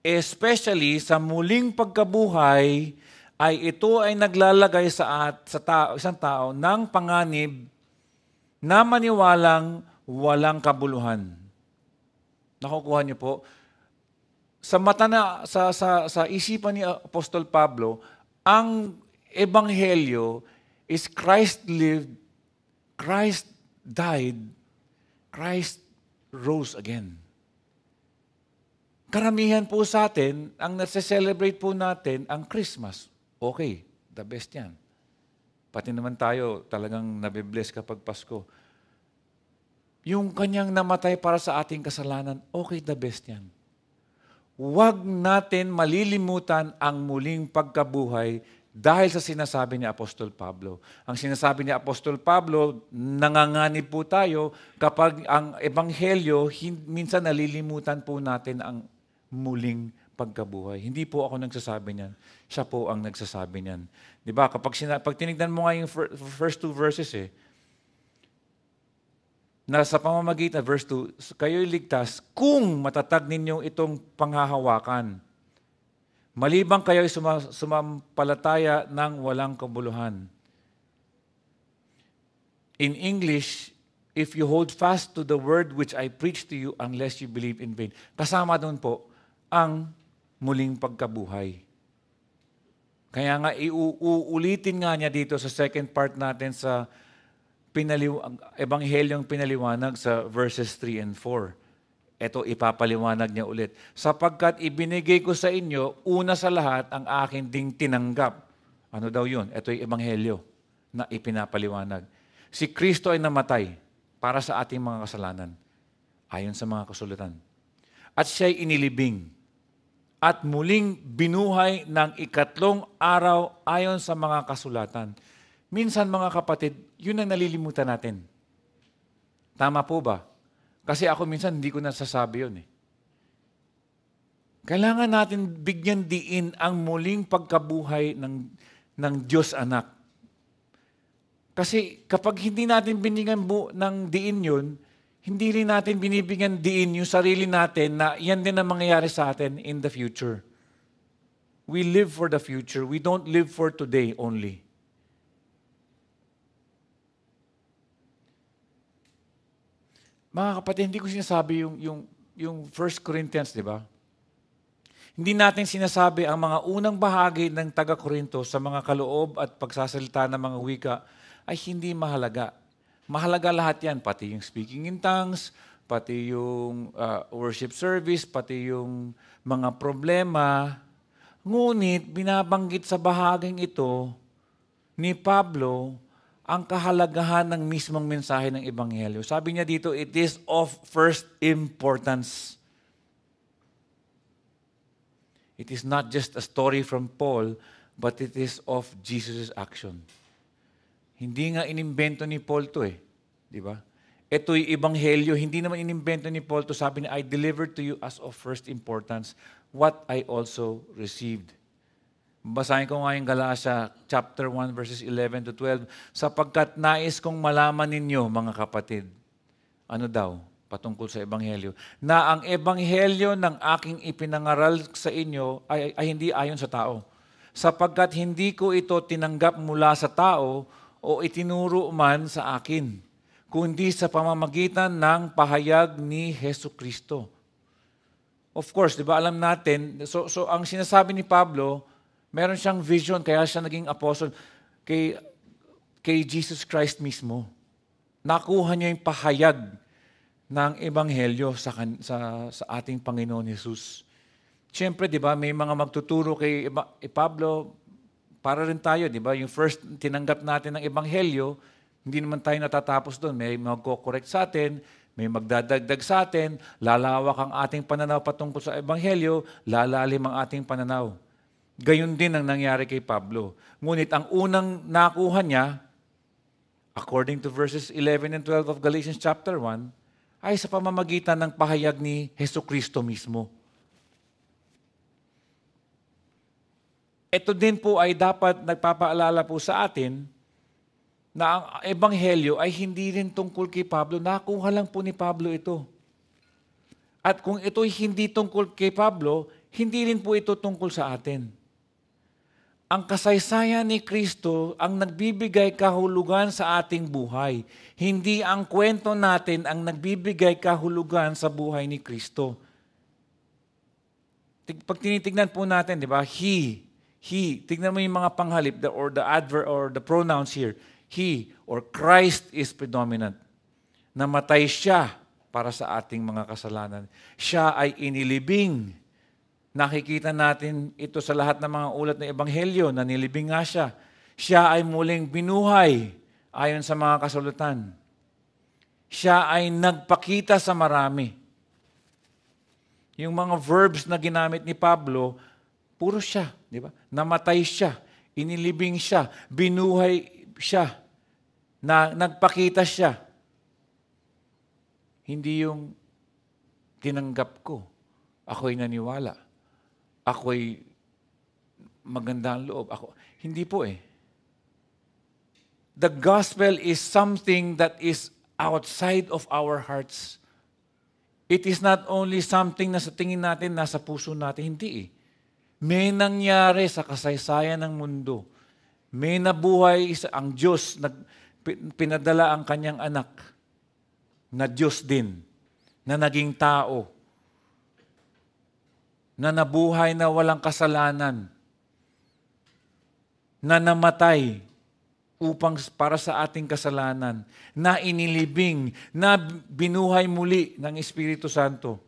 especially sa muling pagkabuhay, ay ito ay naglalagay isang tao ng panganib na maniwalang walang kabuluhan. Nakukuha niyo po? Sa mata na sa isipan ni Apostol Pablo, ang ebanghelyo is Christ lived, Christ died, Christ rose again. Karamihan po sa atin, ang nasa-celebrate po natin, ang Christmas. Okay, the best yan. Pati naman tayo, talagang nabibless kapag Pasko. Yung kanyang namatay para sa ating kasalanan, okay, the best yan. Huwag natin malilimutan ang muling pagkabuhay dahil sa sinasabi ni Apostol Pablo. Ang sinasabi ni Apostol Pablo, nanganganib po tayo kapag ang ebanghelyo, minsan nalilimutan po natin ang muling pagkabuhay. Hindi po ako nagsasabi niyan. Siya po ang nagsasabi niyan. Di ba? Pag tinignan mo nga yung first two verses nasa pamamagitan, verse 2, kayo'y ligtas kung matatag ninyong itong panghahawakan. Malibang kayo'y sumampalataya ng walang kabuluhan. In English, if you hold fast to the word which I preach to you unless you believe in vain. Kasama doon po ang muling pagkabuhay. Kaya nga, uulitin nga niya dito sa second part natin sa ebanghelyong pinaliwanag sa verses 3 and 4. Ito, ipapaliwanag niya ulit. Sapagkat ibinigay ko sa inyo, una sa lahat, ang akin ding tinanggap. Ano daw yun? Ito yung ebanghelyo na ipinapaliwanag. Si Kristo ay namatay para sa ating mga kasalanan, ayon sa mga kasulatan. At siya'y inilibing. At muling binuhay ng ikatlong araw ayon sa mga kasulatan. Minsan mga kapatid, yun ang nalilimutan natin. Tama po ba? Kasi ako minsan hindi ko nasasabi yun . Kailangan natin bigyan diin ang muling pagkabuhay ng Diyos anak. Kasi kapag hindi natin binigyan ng diin yun, hindi rin natin binibigyan diin yung sarili natin na yan din ang mangyayari sa atin in the future. We live for the future. We don't live for today only. Mga kapatid, hindi ko sinasabi yung 1 Corinthians, di ba? Hindi natin sinasabi ang mga unang bahagi ng taga-Korinto sa mga kaloob at pagsasalita ng mga wika ay hindi mahalaga. Mahalaga lahat yan, pati yung speaking in tongues, pati yung worship service, pati yung mga problema. Ngunit binabanggit sa bahaging ito ni Pablo ang kahalagahan ng mismong mensahe ng Ebanghelyo. Sabi niya dito, it is of first importance. It is not just a story from Paul, but it is of Jesus' action. Hindi nga inimbento ni Paul to eh. Di ba? Ito'y ebanghelyo. Hindi naman inimbento ni Paul to. Sabi niya, I delivered to you as of first importance what I also received. Basahin ko nga yung Galatia chapter 1 verses 11 to 12. Sapagkat nais kong malaman ninyo, mga kapatid, ano daw? Patungkol sa ebanghelyo. Na ang ebanghelyo ng aking ipinangaral sa inyo ay hindi ayon sa tao. Sapagkat hindi ko ito tinanggap mula sa tao o itinuro man sa akin, kundi sa pamamagitan ng pahayag ni Jesucristo. Of course, di ba alam natin, so ang sinasabi ni Pablo, meron siyang vision, kaya siya naging apostle kay Jesus Christ mismo. Nakuha niya yung pahayag ng ebanghelyo sa ating Panginoon Jesus. Siyempre, di ba, may mga magtuturo kay Pablo, para rin tayo, di ba? Yung first tinanggap natin ng ebanghelyo, hindi naman tayo natatapos doon. May magko-correct sa atin, may magdadagdag sa atin, lalawak ang ating pananaw patungkol sa ebanghelyo, lalalim ang ating pananaw. Gayon din ang nangyari kay Pablo. Ngunit ang unang nakuha niya, according to verses 11 and 12 of Galatians chapter 1, ay sa pamamagitan ng pahayag ni Jesucristo mismo. Ito din po ay dapat nagpapaalala po sa atin na ang ebanghelyo ay hindi rin tungkol kay Pablo. Nakuha lang po ni Pablo ito. At kung ito'y hindi tungkol kay Pablo, hindi rin po ito tungkol sa atin. Ang kasaysayan ni Kristo ang nagbibigay kahulugan sa ating buhay. Hindi ang kwento natin ang nagbibigay kahulugan sa buhay ni Kristo. Pag tinitignan po natin, di ba? He, tignan mo yung mga panghalip, the adverb or the pronouns here. He or Christ is predominant. Namatay siya para sa ating mga kasalanan. Siya ay inilibing. Nakikita natin ito sa lahat ng mga ulat ng ebanghelyo na nilibing nga siya. Siya ay muling binuhay ayon sa mga kasulatan. Siya ay nagpakita sa marami. Yung mga verbs na ginamit ni Pablo, puro siya, di ba? Namatay siya, inilibing siya, binuhay siya, nagpakita siya. Hindi yung tinanggap ko, ako'y naniwala, ako'y maganda ang loob. Hindi po eh. The gospel is something that is outside of our hearts. It is not only something na sa tingin natin, nasa puso natin. Hindi eh. May nangyari sa kasaysayan ng mundo. May nabuhay ang Diyos, pinadala ang kanyang anak na Diyos din, na naging tao, na nabuhay na walang kasalanan, na namatay upang para sa ating kasalanan, na inilibing, na binuhay muli ng Espiritu Santo,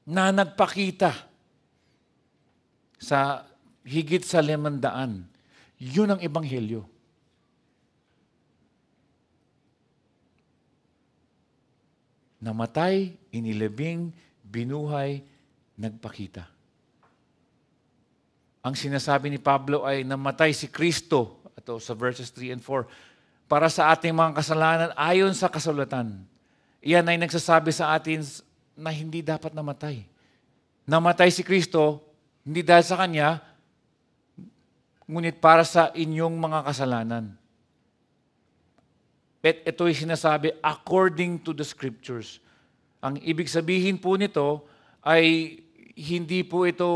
na nagpakita sa higit sa 500. Yun ang ebanghelyo. Namatay, inilibing, binuhay, nagpakita. Ang sinasabi ni Pablo ay namatay si Kristo, ito sa verses 3 and 4, para sa ating mga kasalanan ayon sa kasulatan. Iyan ay nagsasabi sa atin na hindi dapat namatay. Namatay si Kristo, hindi dahil sa Kanya, ngunit para sa inyong mga kasalanan. At ito'y sinasabi according to the Scriptures. Ang ibig sabihin po nito ay hindi po ito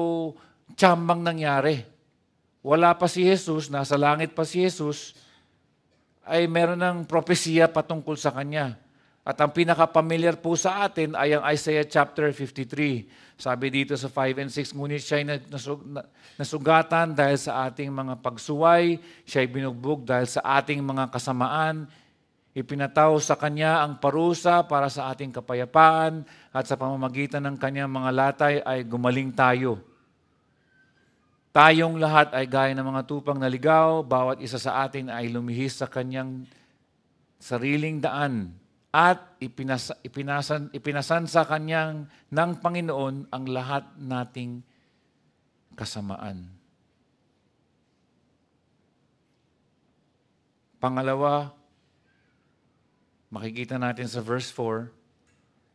tiyambang nangyari. Wala pa si Jesus, nasa langit pa si Jesus, ay meron ng propesiya patungkol sa Kanya. At ang pinaka-familiar po sa atin ay ang Isaiah chapter 53. Sabi dito sa 5 and 6, ngunit siya'y nasugatan dahil sa ating mga pagsuway, siya'y binugbog dahil sa ating mga kasamaan, ipinataw sa Kanya ang parusa para sa ating kapayapaan, at sa pamamagitan ng Kanyang mga latay ay gumaling tayo. Tayong lahat ay gaya ng mga tupang naligaw, bawat isa sa atin ay lumihis sa Kanyang sariling daan, at ipinasan sa Kanyang ng Panginoon ang lahat nating kasamaan. Pangalawa, makikita natin sa verse 4,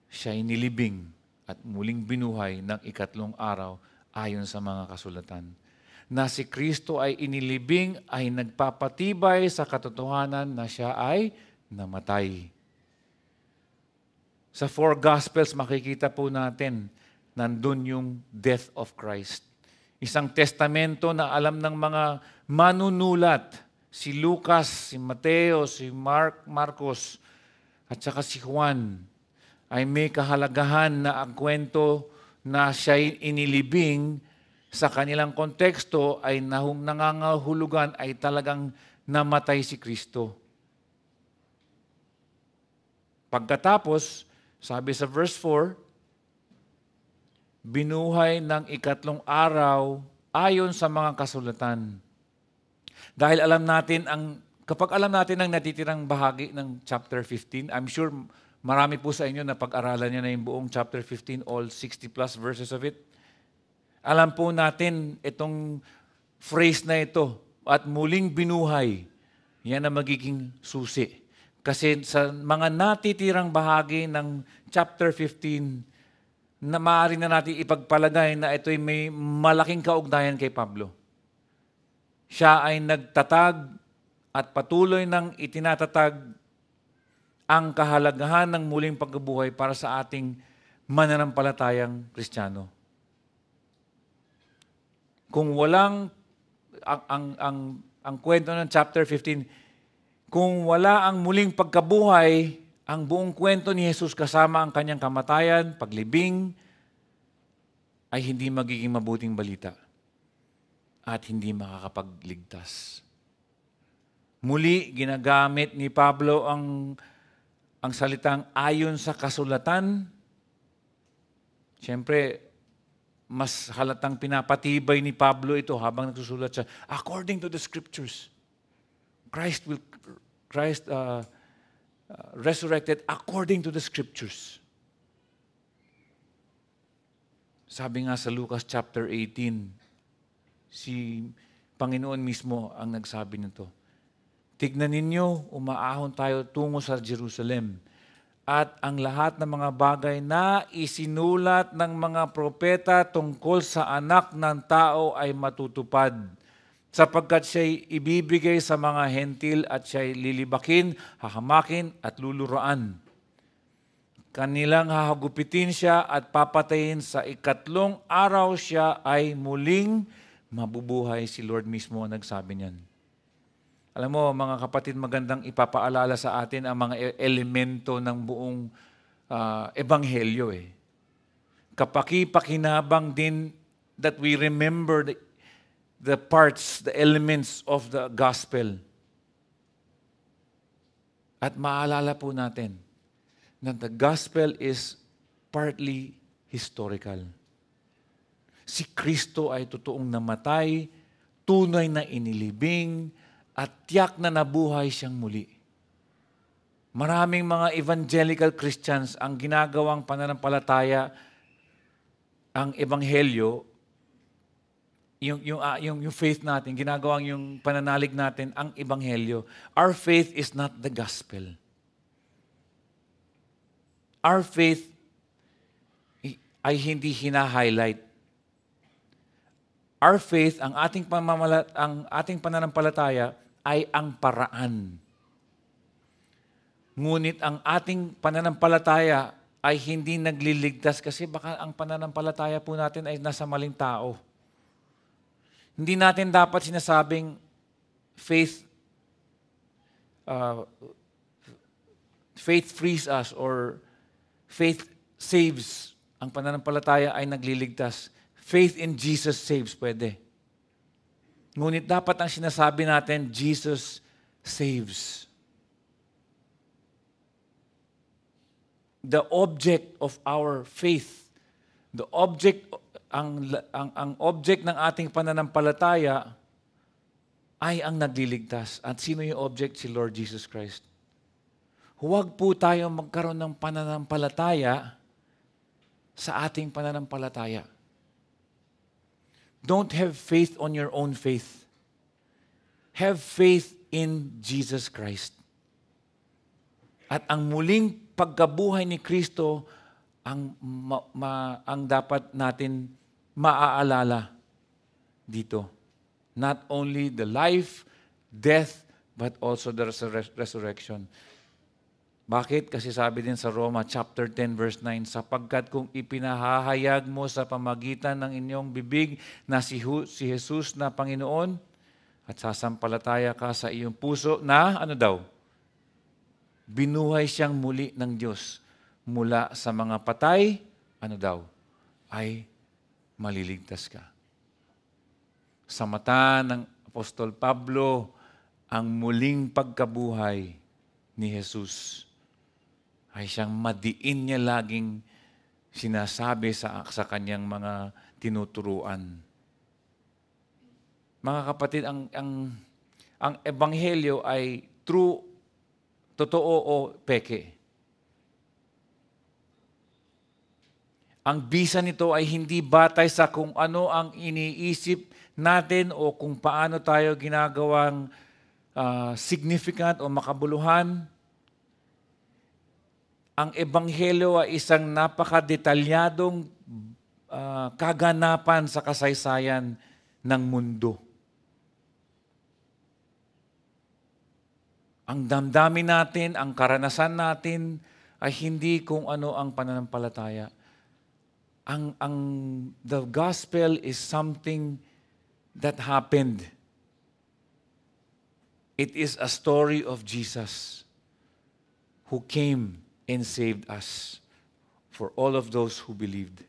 siya'y nilibing at muling binuhay ng ikatlong araw ayon sa mga kasulatan. Na si Kristo ay inilibing ay nagpapatibay sa katotohanan na siya ay namatay. Sa 4 Gospels, makikita po natin, nandun yung death of Christ. Isang testamento na alam ng mga manunulat, si Lucas, si Mateo, si Marcos, at saka si Juan, ay may kahalagahan na ang kwento na siya'y inilibing sa kanilang konteksto ay nangangahulugan ay talagang namatay si Kristo. Pagkatapos, sabi sa verse 4, binuhay ng ikatlong araw ayon sa mga kasulatan. Dahil alam natin kapag alam natin ang natitirang bahagi ng chapter 15, I'm sure marami po sa inyo na pag-aralan niyo na yung buong chapter 15, all 60 plus verses of it. Alam po natin itong phrase na ito, at muling binuhay, yan ang magiging susi. Kasi sa mga natitirang bahagi ng chapter 15, na maaari na natin ipagpalagay na ito'y may malaking kaugnayan kay Pablo. Siya ay nagtatag at patuloy nang itinatatag ang kahalagahan ng muling pagkabuhay para sa ating mananampalatayang Kristiyano. Kung walang ang kwento ng chapter 15, kung wala ang muling pagkabuhay, ang buong kwento ni Jesus kasama ang kanyang kamatayan, paglibing, ay hindi magiging mabuting balita at hindi makakapagligtas. Muli, ginagamit ni Pablo ang salitang ayon sa kasulatan. Siyempre, mas halatang pinapatibay ni Pablo ito habang nagsusulat siya, according to the Scriptures. Christ resurrected according to the Scriptures. Sabi nga sa Lucas chapter 18, si Panginoon mismo ang nagsabi nito. Tignan ninyo, umaahon tayo tungo sa Jerusalem. At ang lahat ng mga bagay na isinulat ng mga propeta tungkol sa anak ng tao ay matutupad. Sapagkat siya'y ibibigay sa mga hentil at siya'y lilibakin, hahamakin at luluraan. Kanilang hahagupitin siya at papatayin sa ikatlong araw siya ay muling mabubuhay. Si Lord mismo ang nagsabi niyan. Alam mo, mga kapatid, magandang ipapaalala sa atin ang mga elemento ng buong ebanghelyo. Kapaki-pakinabang din that we remember the parts, the elements of the gospel. At maalala po natin na the gospel is partly historical. Si Kristo ay totoong namatay, tunay na inilibing, at tiyak na nabuhay siyang muli. Maraming mga evangelical Christians ang ginagawang pananampalataya, ang ebanghelyo, yung faith natin, ginagawang yung pananalig natin, ang ebanghelyo. Our faith is not the gospel. Our faith ay hindi hina-highlight. Our faith, ang ating pananampalataya ay ang paraan. Ngunit ang ating pananampalataya ay hindi nagliligtas kasi baka ang pananampalataya po natin ay nasa maling tao. Hindi natin dapat sinasabing faith frees us or faith saves. Ang pananampalataya ay nagliligtas. Faith in Jesus saves, pwede. Ngunit dapat ang sinasabi natin, Jesus saves. The object of our faith, the object, ang object ng ating pananampalataya ay ang nagliligtas. At sino yung object? Si Lord Jesus Christ. Huwag po tayo magkaroon ng pananampalataya sa ating pananampalataya. Don't have faith on your own faith. Have faith in Jesus Christ. At ang muling pagkabuhay ni Kristo ang dapat natin maaalala dito. Not only the life, death, but also the resurrection. Bakit? Kasi sabi din sa Roma chapter 10 verse 9, sapagkat kung ipinahahayag mo sa pamagitan ng inyong bibig na si Jesus na Panginoon at sasampalataya ka sa iyong puso na, ano daw? Binuhay siyang muli ng Diyos mula sa mga patay, ano daw? Ay maliligtas ka. Sa mata ng Apostol Pablo, ang muling pagkabuhay ni Jesus ay siyang madiin niya laging sinasabi sa kanyang mga tinuturuan. Mga kapatid, ang ebanghelyo ay true, totoo o peke. Ang bisa nito ay hindi batay sa kung ano ang iniisip natin o kung paano tayo ginagawang significant o makabuluhan. Ang ebanghelyo ay isang napakadetalyadong kaganapan sa kasaysayan ng mundo. Ang damdamin natin, ang karanasan natin ay hindi kung ano ang pananampalataya. The gospel is something that happened. It is a story of Jesus who came and saved us for all of those who believed.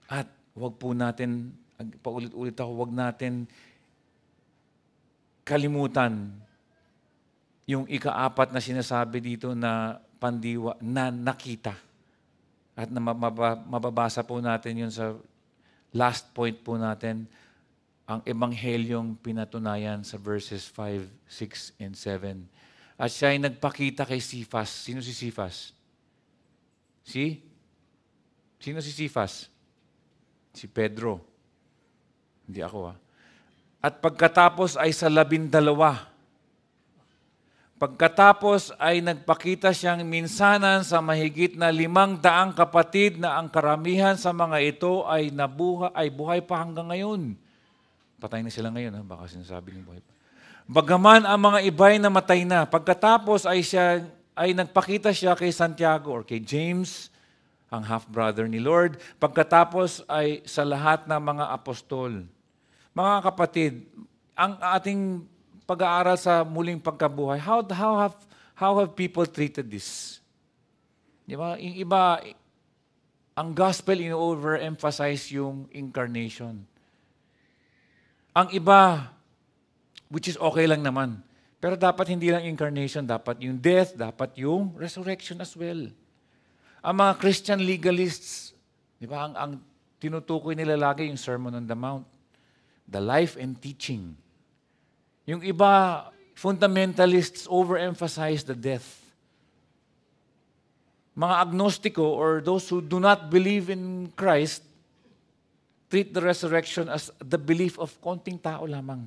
At wag po natin, paulit-ulit ako, wag natin kalimutan yung ika-4 na sinasabi dito na pandiwa na nakita. At na mababasa po natin yun sa last point po natin, ang ebanghelyong pinatunayan sa verses 5, 6, and 7. At siya ay nagpakita kay Cephas. Sino si Cephas? Sino si Cephas? Si Pedro. Hindi ako At pagkatapos ay sa 12. Pagkatapos ay nagpakita siyang minsanan sa mahigit na 500 kapatid na ang karamihan sa mga ito ay buhay pa hanggang ngayon. Patay na sila ngayon, baka sinasabi ng buhay pa. Bagaman ang mga iba'y namatay na, pagkatapos ay nagpakita siya kay Santiago or kay James, ang half-brother ni Lord, pagkatapos ay sa lahat ng mga apostol. Mga kapatid, ang ating pag-aaral sa muling pagkabuhay, how have people treated this? Di ba? Yung iba, ang gospel in-overemphasize yung incarnation. Ang iba, which is okay lang naman, pero dapat hindi lang incarnation, dapat yung death, dapat yung resurrection as well. Ang mga Christian legalists, di ba, ang tinutukoy nila lagi yung Sermon on the Mount, the life and teaching. Yung iba, fundamentalists overemphasize the death. Mga agnostiko or those who do not believe in Christ treat the resurrection as the belief of konting tao lamang.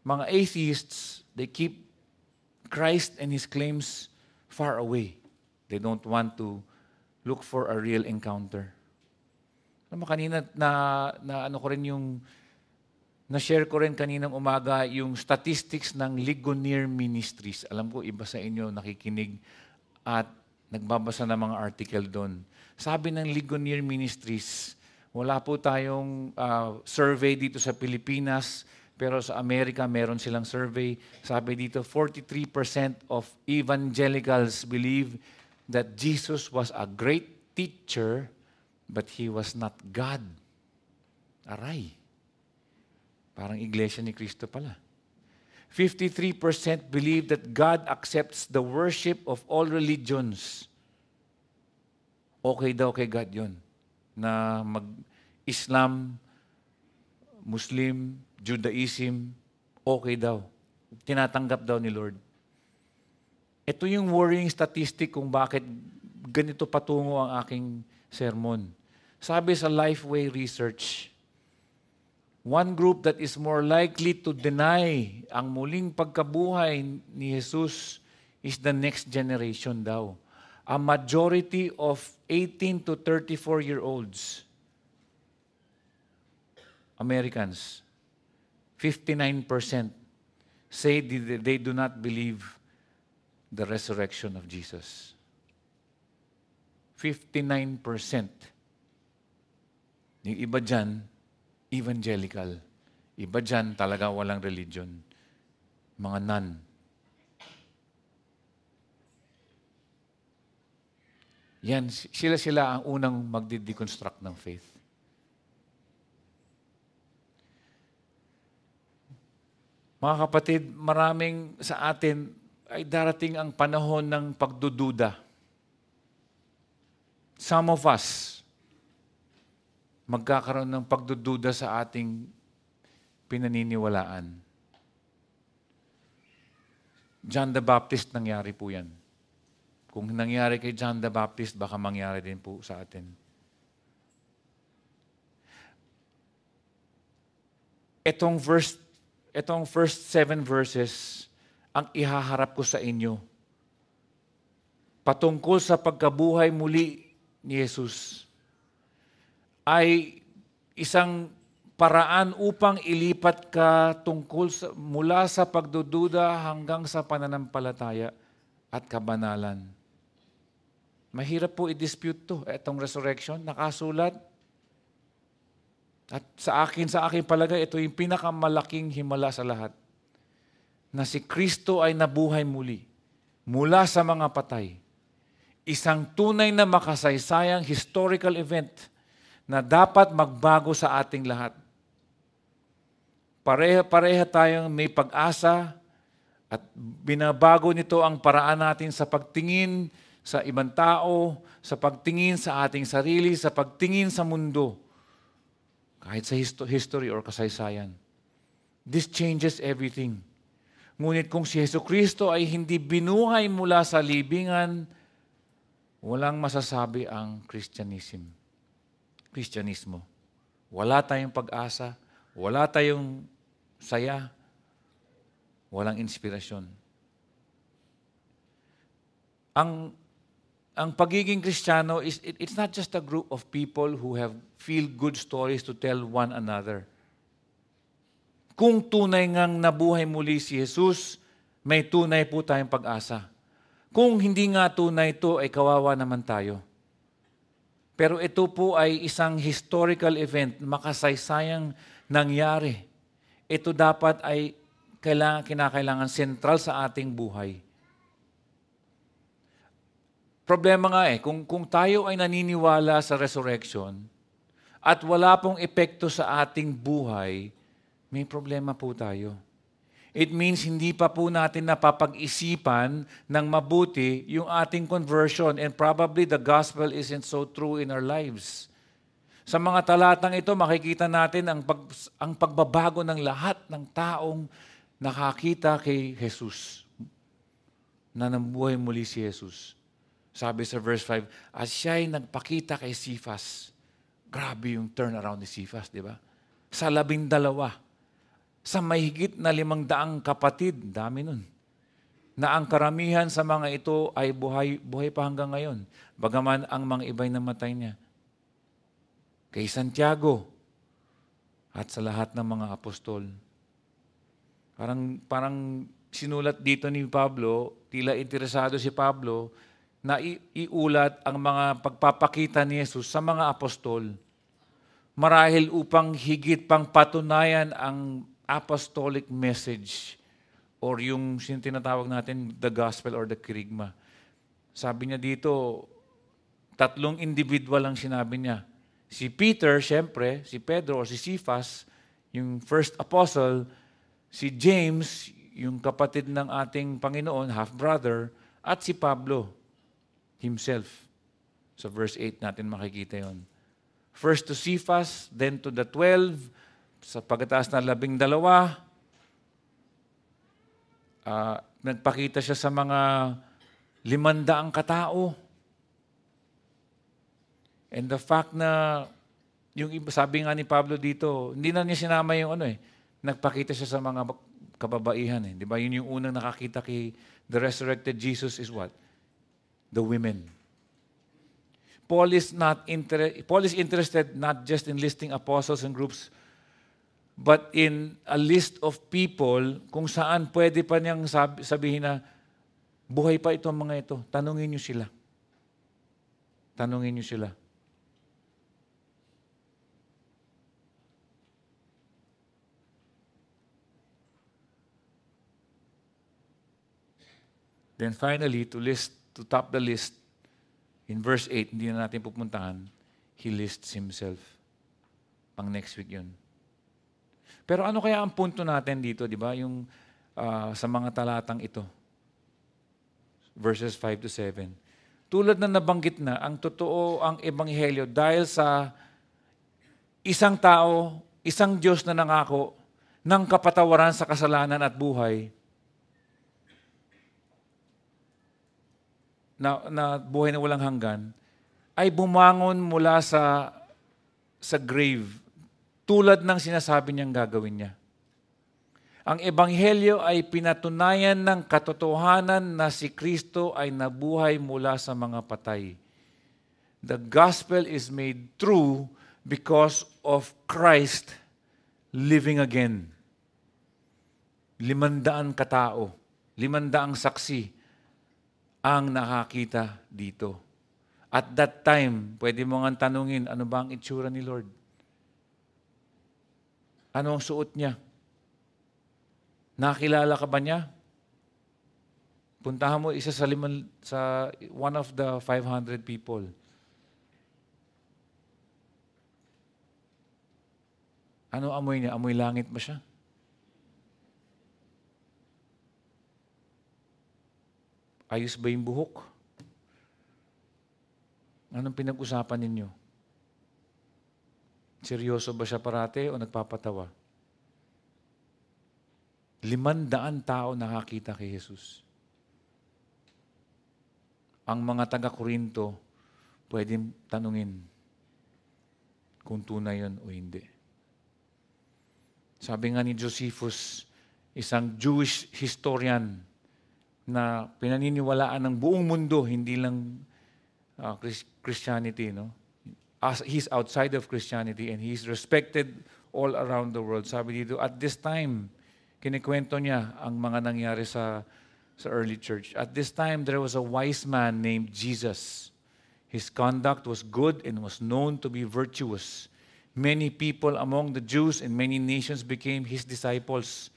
Mga atheists, they keep Christ and His claims far away. They don't want to look for a real encounter. Kanina na-share ko rin kaninang umaga yung statistics ng Ligonier Ministries. Alam ko, iba sa inyo nakikinig at nagbabasa ng mga article doon. Sabi ng Ligonier Ministries, wala po tayong survey dito sa Pilipinas, pero sa Amerika meron silang survey. Sabi dito, 43% of evangelicals believe that Jesus was a great teacher, but He was not God. Aray. Parang iglesia ni Cristo pala. 53% believe that God accepts the worship of all religions. Okay daw kay God yun. Na mag-Islam, Muslim, Judaism, okay daw. Tinatanggap daw ni Lord. Ito yung worrying statistic kung bakit ganito patungo ang aking sermon. Sabi sa Lifeway Research, One group that is more likely to deny ang muling pagkabuhay ni Jesus is the next generation daw. A majority of 18 to 34-year-olds, Americans, 59% say they do not believe the resurrection of Jesus. 59%. Yung iba dyan, evangelical. Iba dyan, talaga walang religion. Mga nun. Yan, sila ang unang magdi-deconstruct ng faith. Mga kapatid, maraming sa atin ay darating ang panahon ng pagdududa. Some of us, magkakaroon ng pagdududa sa ating pinaniniwalaan. John the Baptist, nangyari po yan. Kung nangyari kay John the Baptist, baka mangyari din po sa atin. Etong first 7 verses, ang ihaharap ko sa inyo, patungkol sa pagkabuhay muli ni Jesus, ay isang paraan upang ilipat ka mula sa pagdududa hanggang sa pananampalataya at kabanalan. Mahirap po i-dispute to, itong resurrection, nakasulat. At sa akin palagay, ito yung pinakamalaking himala sa lahat. Na si Kristo ay nabuhay muli, mula sa mga patay. Isang tunay na makasaysayang historical event na dapat magbago sa ating lahat. Pareha tayong may pag-asa at binabago nito ang paraan natin sa pagtingin sa ibang tao, sa pagtingin sa ating sarili, sa pagtingin sa mundo, kahit sa history or kasaysayan. This changes everything. Ngunit kung si Jesucristo ay hindi binuhay mula sa libingan, walang masasabi ang Kristyanismo. Wala tayong pag-asa, wala tayong saya, walang inspirasyon. Ang pagiging Kristiyano is it's not just a group of people who have feel-good stories to tell one another. Kung tunay ngang nabuhay muli si Jesus, may tunay po tayong pag-asa. Kung hindi nga tunay ito, ay kawawa naman tayo. Pero ito po ay isang historical event, makasaysayang nangyari. Ito dapat ay kinakailangan sentral sa ating buhay. Problema nga kung tayo ay naniniwala sa resurrection at wala pong epekto sa ating buhay, may problema po tayo. It means hindi pa po natin napapag-isipan ng mabuti yung ating conversion and probably the gospel isn't so true in our lives. Sa mga talatang ito, makikita natin ang pagbabago ng lahat ng taong nakakita kay Jesus, na nabuhay muli si Jesus. Sabi sa verse 5, at siya'y nagpakita kay Cephas. Grabe yung turnaround ni Cephas, di ba? Sa 12, sa mahigit na 500 kapatid, dami nun, na ang karamihan sa mga ito ay buhay pa hanggang ngayon, bagaman ang mga iba'y namatay niya. Kay Santiago at sa lahat ng mga apostol. Parang sinulat dito ni Pablo, tila interesado si Pablo, na iulat ang mga pagpapakita ni Jesus sa mga apostol. Marahil upang higit pang patunayan ang apostolic message or yung tinatawag natin the gospel or the kerygma. Sabi niya dito, 3 individual lang sinabi niya. Si Peter, siyempre, si Pedro or si Cephas, yung first apostle, si James, yung kapatid ng ating Panginoon, half-brother, at si Pablo himself. Sa verse 8 natin makikita yon. First to Cephas, then to the 12, sa pagkataas na 12, nagpakita siya sa mga 500 katao. And the fact na Yung sabi nga ni Pablo dito, hindi na niya sinama yung nagpakita siya sa mga kababaihan. Di ba? Yun yung unang nakakita kay the resurrected Jesus is what? The women. Paul is interested not just in listing apostles and groups, but in a list of people kung saan pwede pa niyang sabihin na buhay pa itong mga ito. Tanungin niyo sila. Tanungin niyo sila. Then finally, to top the list, in verse 8, hindi na natin pupuntahan, he lists himself. Pang next week yun. Pero ano kaya ang punto natin dito, di ba? Yung sa mga talatang ito. Verses 5 to 7. Tulad na nabanggit na, ang totoo ang ebanghelyo dahil sa isang tao, isang Diyos na nangako ng kapatawaran sa kasalanan at buhay, na buhay na walang hanggan, ay bumangon mula sa grave, tulad ng sinasabi niyang gagawin niya. Ang ebanghelyo ay pinatunayan ng katotohanan na si Kristo ay nabuhay mula sa mga patay. The gospel is made true because of Christ living again. 500 katao, 500 saksi ang nakakita dito. At that time, pwede mo nga tanungin, ano ba ang itsura ni Lord? Ano ang suot niya? Nakilala ka ba niya? Puntahan mo isa sa one of the 500 people. Ano amoy niya? Amoy langit ba siya? Ayos ba yung buhok? Anong pinag-usapan ninyo? Seryoso ba siya parate o nagpapatawa? 500 tao nakakita kay Jesus. Ang mga taga-Korinto, pwedeng tanungin kung tunay yun o hindi. Sabi nga ni Josephus, isang Jewish historian, na pinaniniwalaan ng buong mundo, hindi lang Christianity, no? He's outside of Christianity and he's respected all around the world. Sabi dito, at this time, kinikwento niya ang mga nangyari sa early church. At this time, there was a wise man named Jesus. His conduct was good and was known to be virtuous. Many people among the Jews and many nations became his disciples.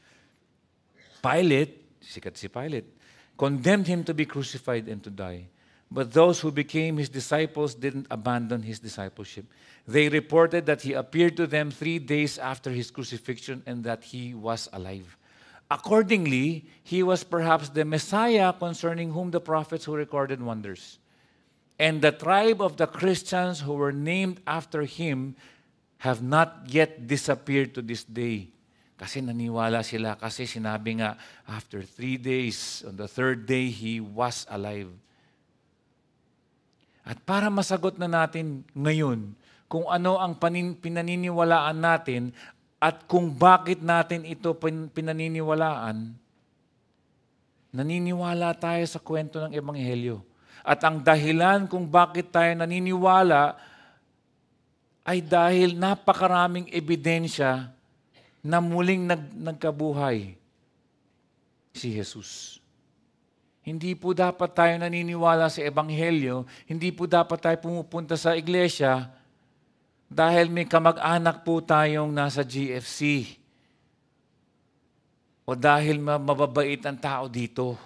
Pilate, sikat si Pilate, condemned him to be crucified and to die. But those who became his disciples didn't abandon his discipleship. They reported that he appeared to them 3 days after his crucifixion and that he was alive. Accordingly, he was perhaps the Messiah concerning whom the prophets who recorded wonders. And the tribe of the Christians who were named after him have not yet disappeared to this day. Kasi naniwala sila, kasi sinabi nga, after 3 days, on the 3rd day, he was alive. At para masagot na natin ngayon kung ano ang pinaniniwalaan natin at kung bakit natin ito pinaniniwalaan, naniniwala tayo sa kwento ng Ebanghelyo. At ang dahilan kung bakit tayo naniniwala ay dahil napakaraming ebidensya na muling nagkabuhay si Jesus. Hindi po dapat tayo naniniwala sa Ebanghelyo, hindi po dapat tayo pumupunta sa iglesia dahil may kamag-anak po tayong nasa GFC o dahil mababait ang tao dito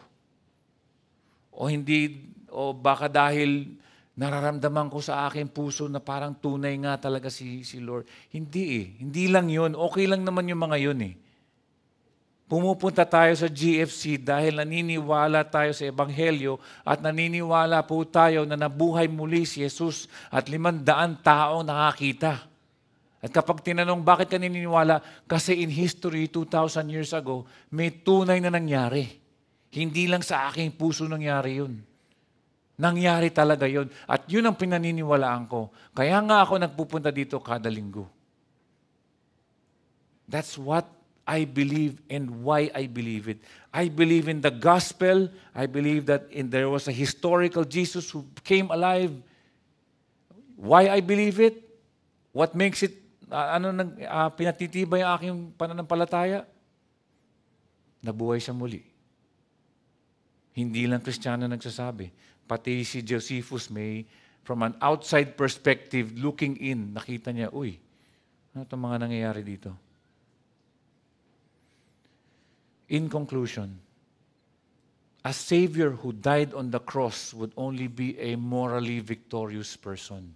o baka dahil nararamdaman ko sa aking puso na parang tunay nga talaga si Lord. Hindi Hindi lang yun. Okay lang naman yung mga yun eh. Pumupunta tayo sa GFC dahil naniniwala tayo sa Ebanghelyo at naniniwala po tayo na nabuhay muli si Jesus at 500 taong nakakita. At kapag tinanong bakit ka naniniwala, kasi in history 2,000 years ago, may tunay na nangyari. Hindi lang sa aking puso nangyari yun. Nangyari talaga yun. At yun ang pinaniniwalaan ko. Kaya nga ako nagpupunta dito kada linggo. That's what I believe and why I believe it. I believe in the gospel. I believe that there was a historical Jesus who came alive. Why I believe it? What makes it, pinatitibay ang aking pananampalataya? Nabuhay siya muli. Hindi lang Kristiyano nagsasabi. Pati si Josephus May, from an outside perspective, looking in, nakita niya, uy, ano itong mga nangyayari dito? In conclusion, a Savior who died on the cross would only be a morally victorious person.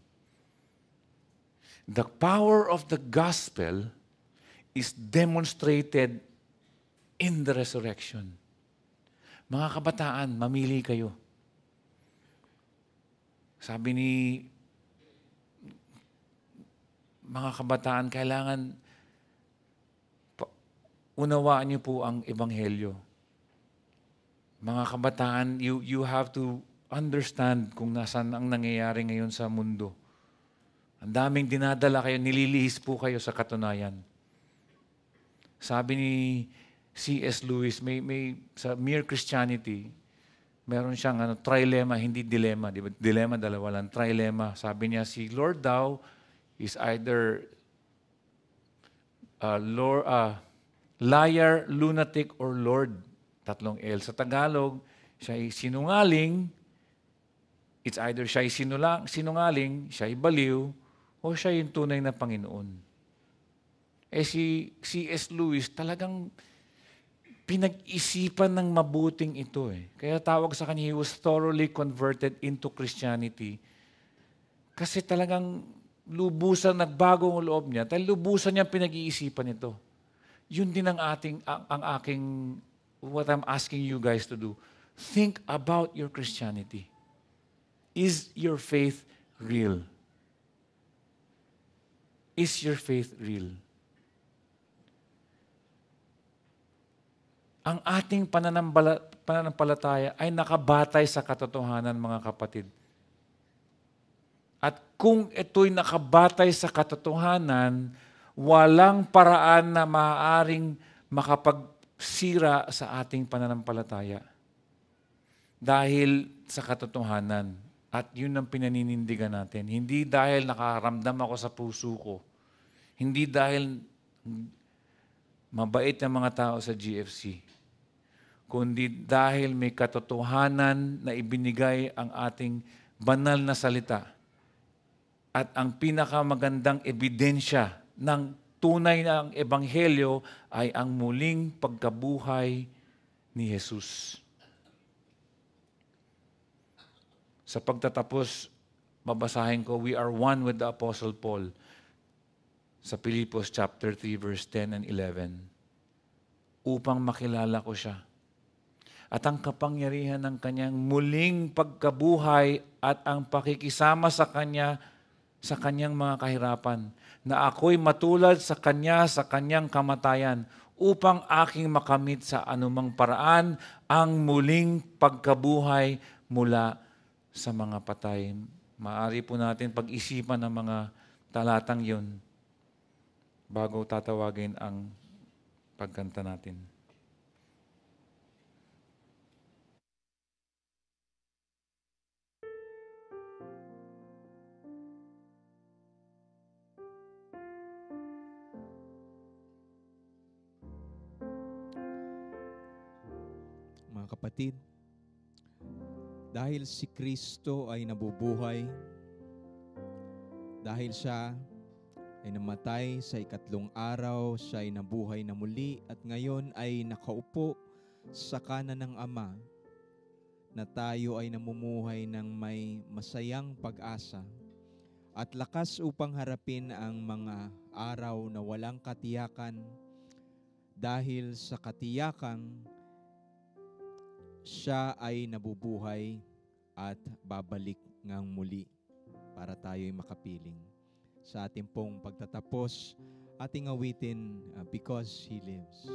The power of the gospel is demonstrated in the resurrection. Mga kabataan, mamili kayo. Sabi ni mga kabataan, kailangan unawaan niyo po ang ebanghelyo. Mga kabataan, you have to understand kung nasaan ang nangyayari ngayon sa mundo. Ang daming dinadala kayo, nililihis po kayo sa katunayan. Sabi ni C.S. Lewis, sa Mere Christianity, meron siyang trilemma, hindi dilemma. Di ba? Dilemma, dalawa lang. Trilemma. Sabi niya, si Lord daw is either liar, lunatic, or Lord. Tatlong L. Sa Tagalog, siya ay sinungaling. It's either siya ay sinungaling, siya ay baliw, o siya yung tunay na Panginoon. Si C.S. Lewis talagang pinag-isipan ng mabuting ito. Kaya tawag sa kanya, he was thoroughly converted into Christianity. Kasi talagang lubusan, nagbago ang loob niya. Dahil lubusan niya pinag-iisipan ito. Yun din ang what I'm asking you guys to do. Think about your Christianity. Is your faith real? Is your faith real? Ang ating pananampalataya ay nakabatay sa katotohanan, mga kapatid. At kung ito'y nakabatay sa katotohanan, walang paraan na maaaring makapagsira sa ating pananampalataya. Dahil sa katotohanan. At yun ang pinaninindigan natin. Hindi dahil nakaramdam ako sa puso ko. Hindi dahil mabait ang mga tao sa GFC. Kundi dahil may katotohanan na ibinigay ang ating banal na salita. At ang pinakamagandang ebidensya ng tunay na ebanghelyo ay ang muling pagkabuhay ni Jesus. Sa pagtatapos, babasahin ko, we are one with the Apostle Paul sa Filipos chapter 3, verse 10 and 11. Upang makilala ko siya. At ang kapangyarihan ng kanyang muling pagkabuhay at ang pakikisama sa kanya sa kanyang mga kahirapan, na ako'y matulad sa kanya sa kanyang kamatayan upang aking makamit sa anumang paraan ang muling pagkabuhay mula sa mga patay. Maaari po natin pag-isipan ang mga talatang yun bago tatawagin ang pagkanta natin. Mga kapatid, dahil si Kristo ay nabubuhay, dahil siya ay namatay sa ikatlong araw, siya ay nabuhay na muli at ngayon ay nakaupo sa kanan ng Ama, na tayo ay namumuhay ng may masayang pag-asa at lakas upang harapin ang mga araw na walang katiyakan, dahil sa katiyakang siya ay nabubuhay at babalik ngang muli para tayo'y makapiling. Sa ating pong pagtatapos, ating awitin, Because He Lives.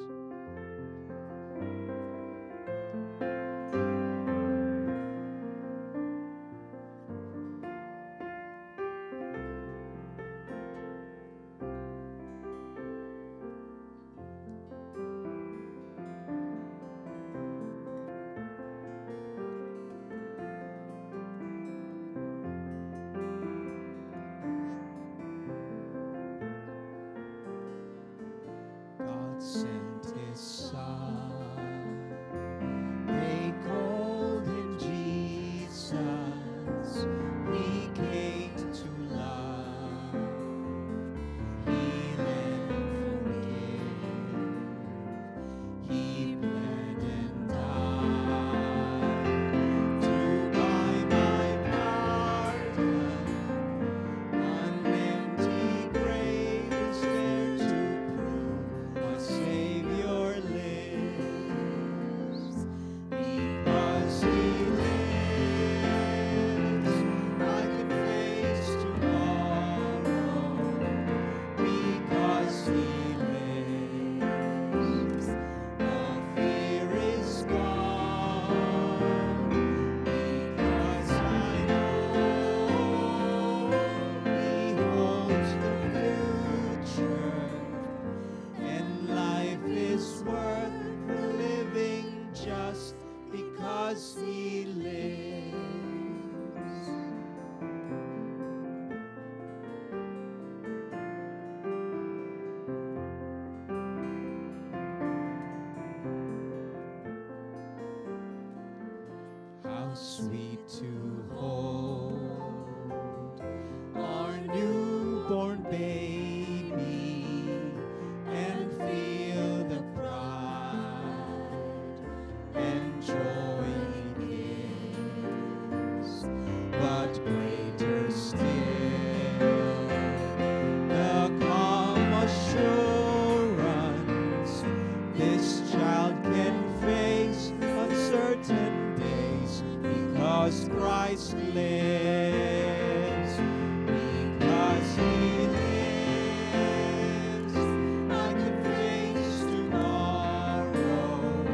sweet to hold our newborn baby and feel the pride and joy he gives, but greater still, the calm assurance this child can face uncertain days because Christ lives. Because he lives, I can face tomorrow.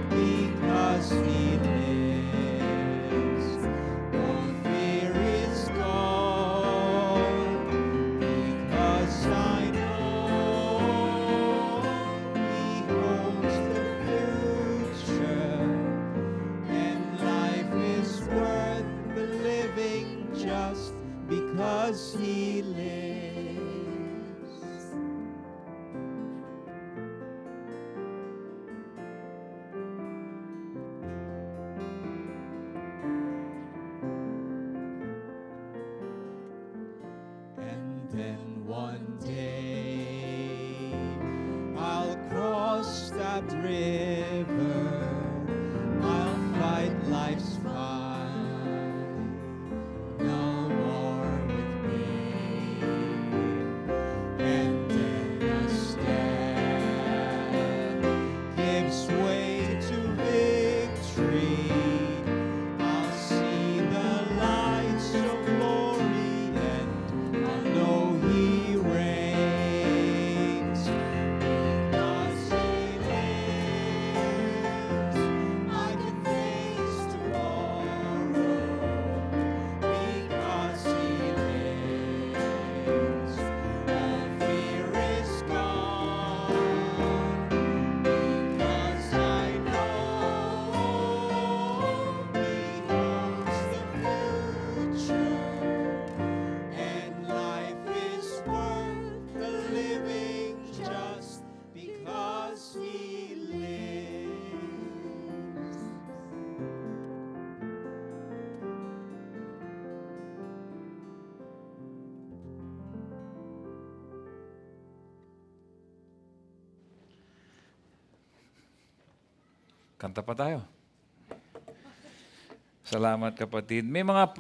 Because he lives, all fear is gone. Because I know he holds the future, and life is worth the living just because he lives. And then one day I'll cross that river, I'll fight life's fight, no more with pain. And then a step gives way to victory, I'll see the lights of glory, and I'll know he reigns. Because he lives, I can face tomorrow. Because he lives, all fear is gone. Because I know he holds the future, and life is worth the living just because he lives. Kanta pa tayo. Salamat kapatid. May mga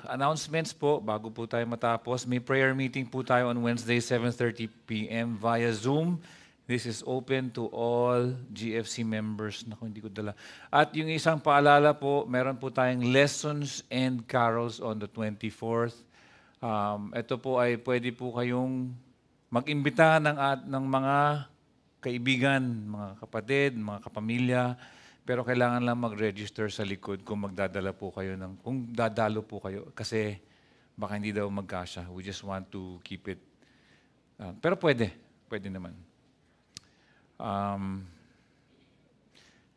announcements po bago po tayo matapos. May prayer meeting po tayo on Wednesday, 7:30 p.m. via Zoom. This is open to all GFC members. Naku, hindi ko dala. At yung isang paalala po, meron po tayong lessons and carols on the 24th. Ito po ay pwede po kayong mag-imbita ng mga kaibigan, mga kapatid, mga kapamilya, pero kailangan lang mag-register sa likod kung magdadala po kayo kung dadalo po kayo kasi baka hindi daw magkasya. We just want to keep it. Pero pwede naman.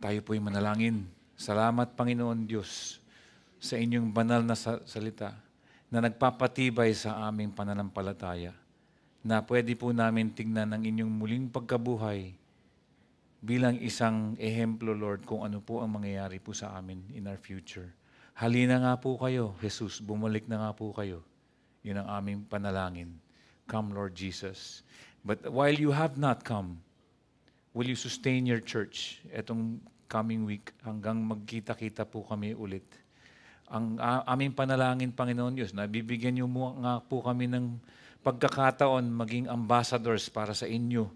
Tayo po'y manalangin. Salamat Panginoon Diyos sa inyong banal na salita na nagpapatibay sa aming pananampalataya, na pwede po namin tingnan ang inyong muling pagkabuhay bilang isang ehemplo, Lord, kung ano po ang mangyayari po sa amin in our future. Halina nga po kayo, Jesus, bumalik na nga po kayo. Yun ang aming panalangin. Come, Lord Jesus. But while you have not come, will you sustain your church etong coming week hanggang magkita-kita po kami ulit? Ang aming panalangin, Panginoon Diyos, na bibigyan niyo mo nga po kami ng pagkakataon maging ambassadors para sa inyo.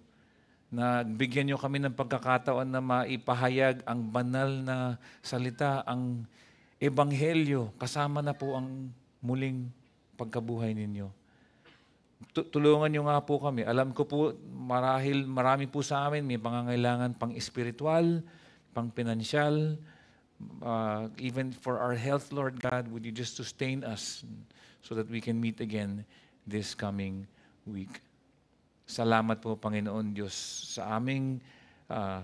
Na bigyan niyo kami ng pagkakataon na maipahayag ang banal na salita, ang ebanghelyo, kasama na po ang muling pagkabuhay ninyo. Tulungan niyo nga po kami. Alam ko po, marami po sa amin, may pangangailangan pang espiritual, pang pinansyal, even for our health, Lord God, would you just sustain us so that we can meet again this coming week. Salamat po, Panginoon Diyos, sa aming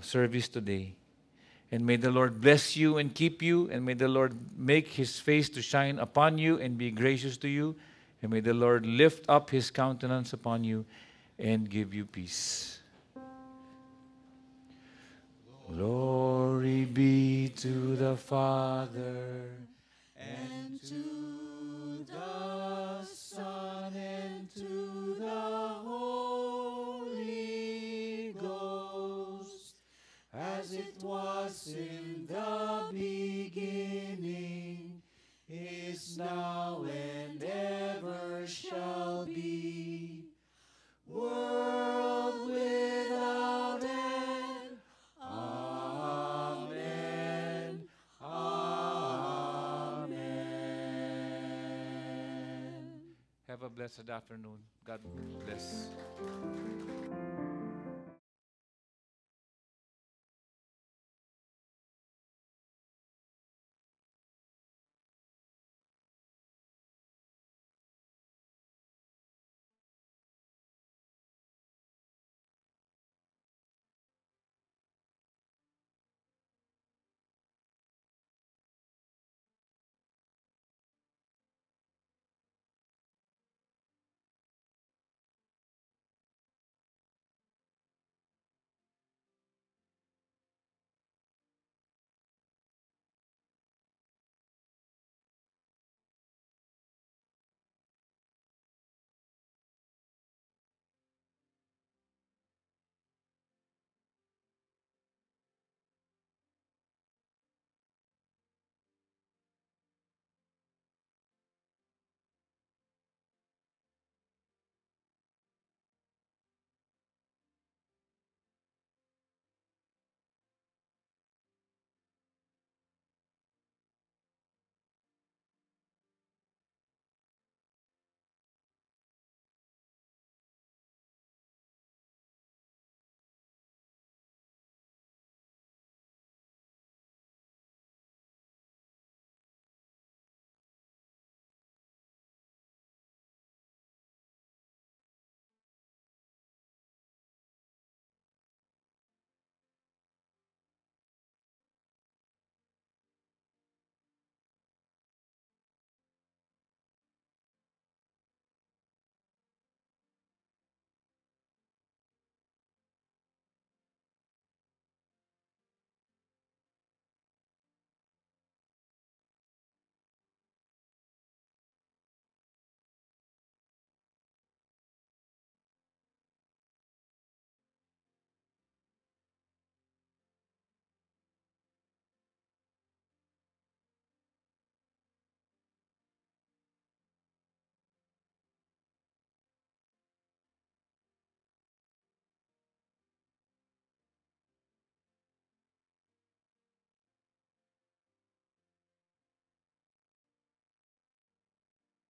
service today. And may the Lord bless you and keep you, and may the Lord make His face to shine upon you and be gracious to you, and may the Lord lift up His countenance upon you and give you peace. Glory be to the Father, and to the Son, and to the Holy Ghost, as it was in the beginning, is now, and ever shall be, world without end. Amen. Amen. have a blessed afternoon. God bless.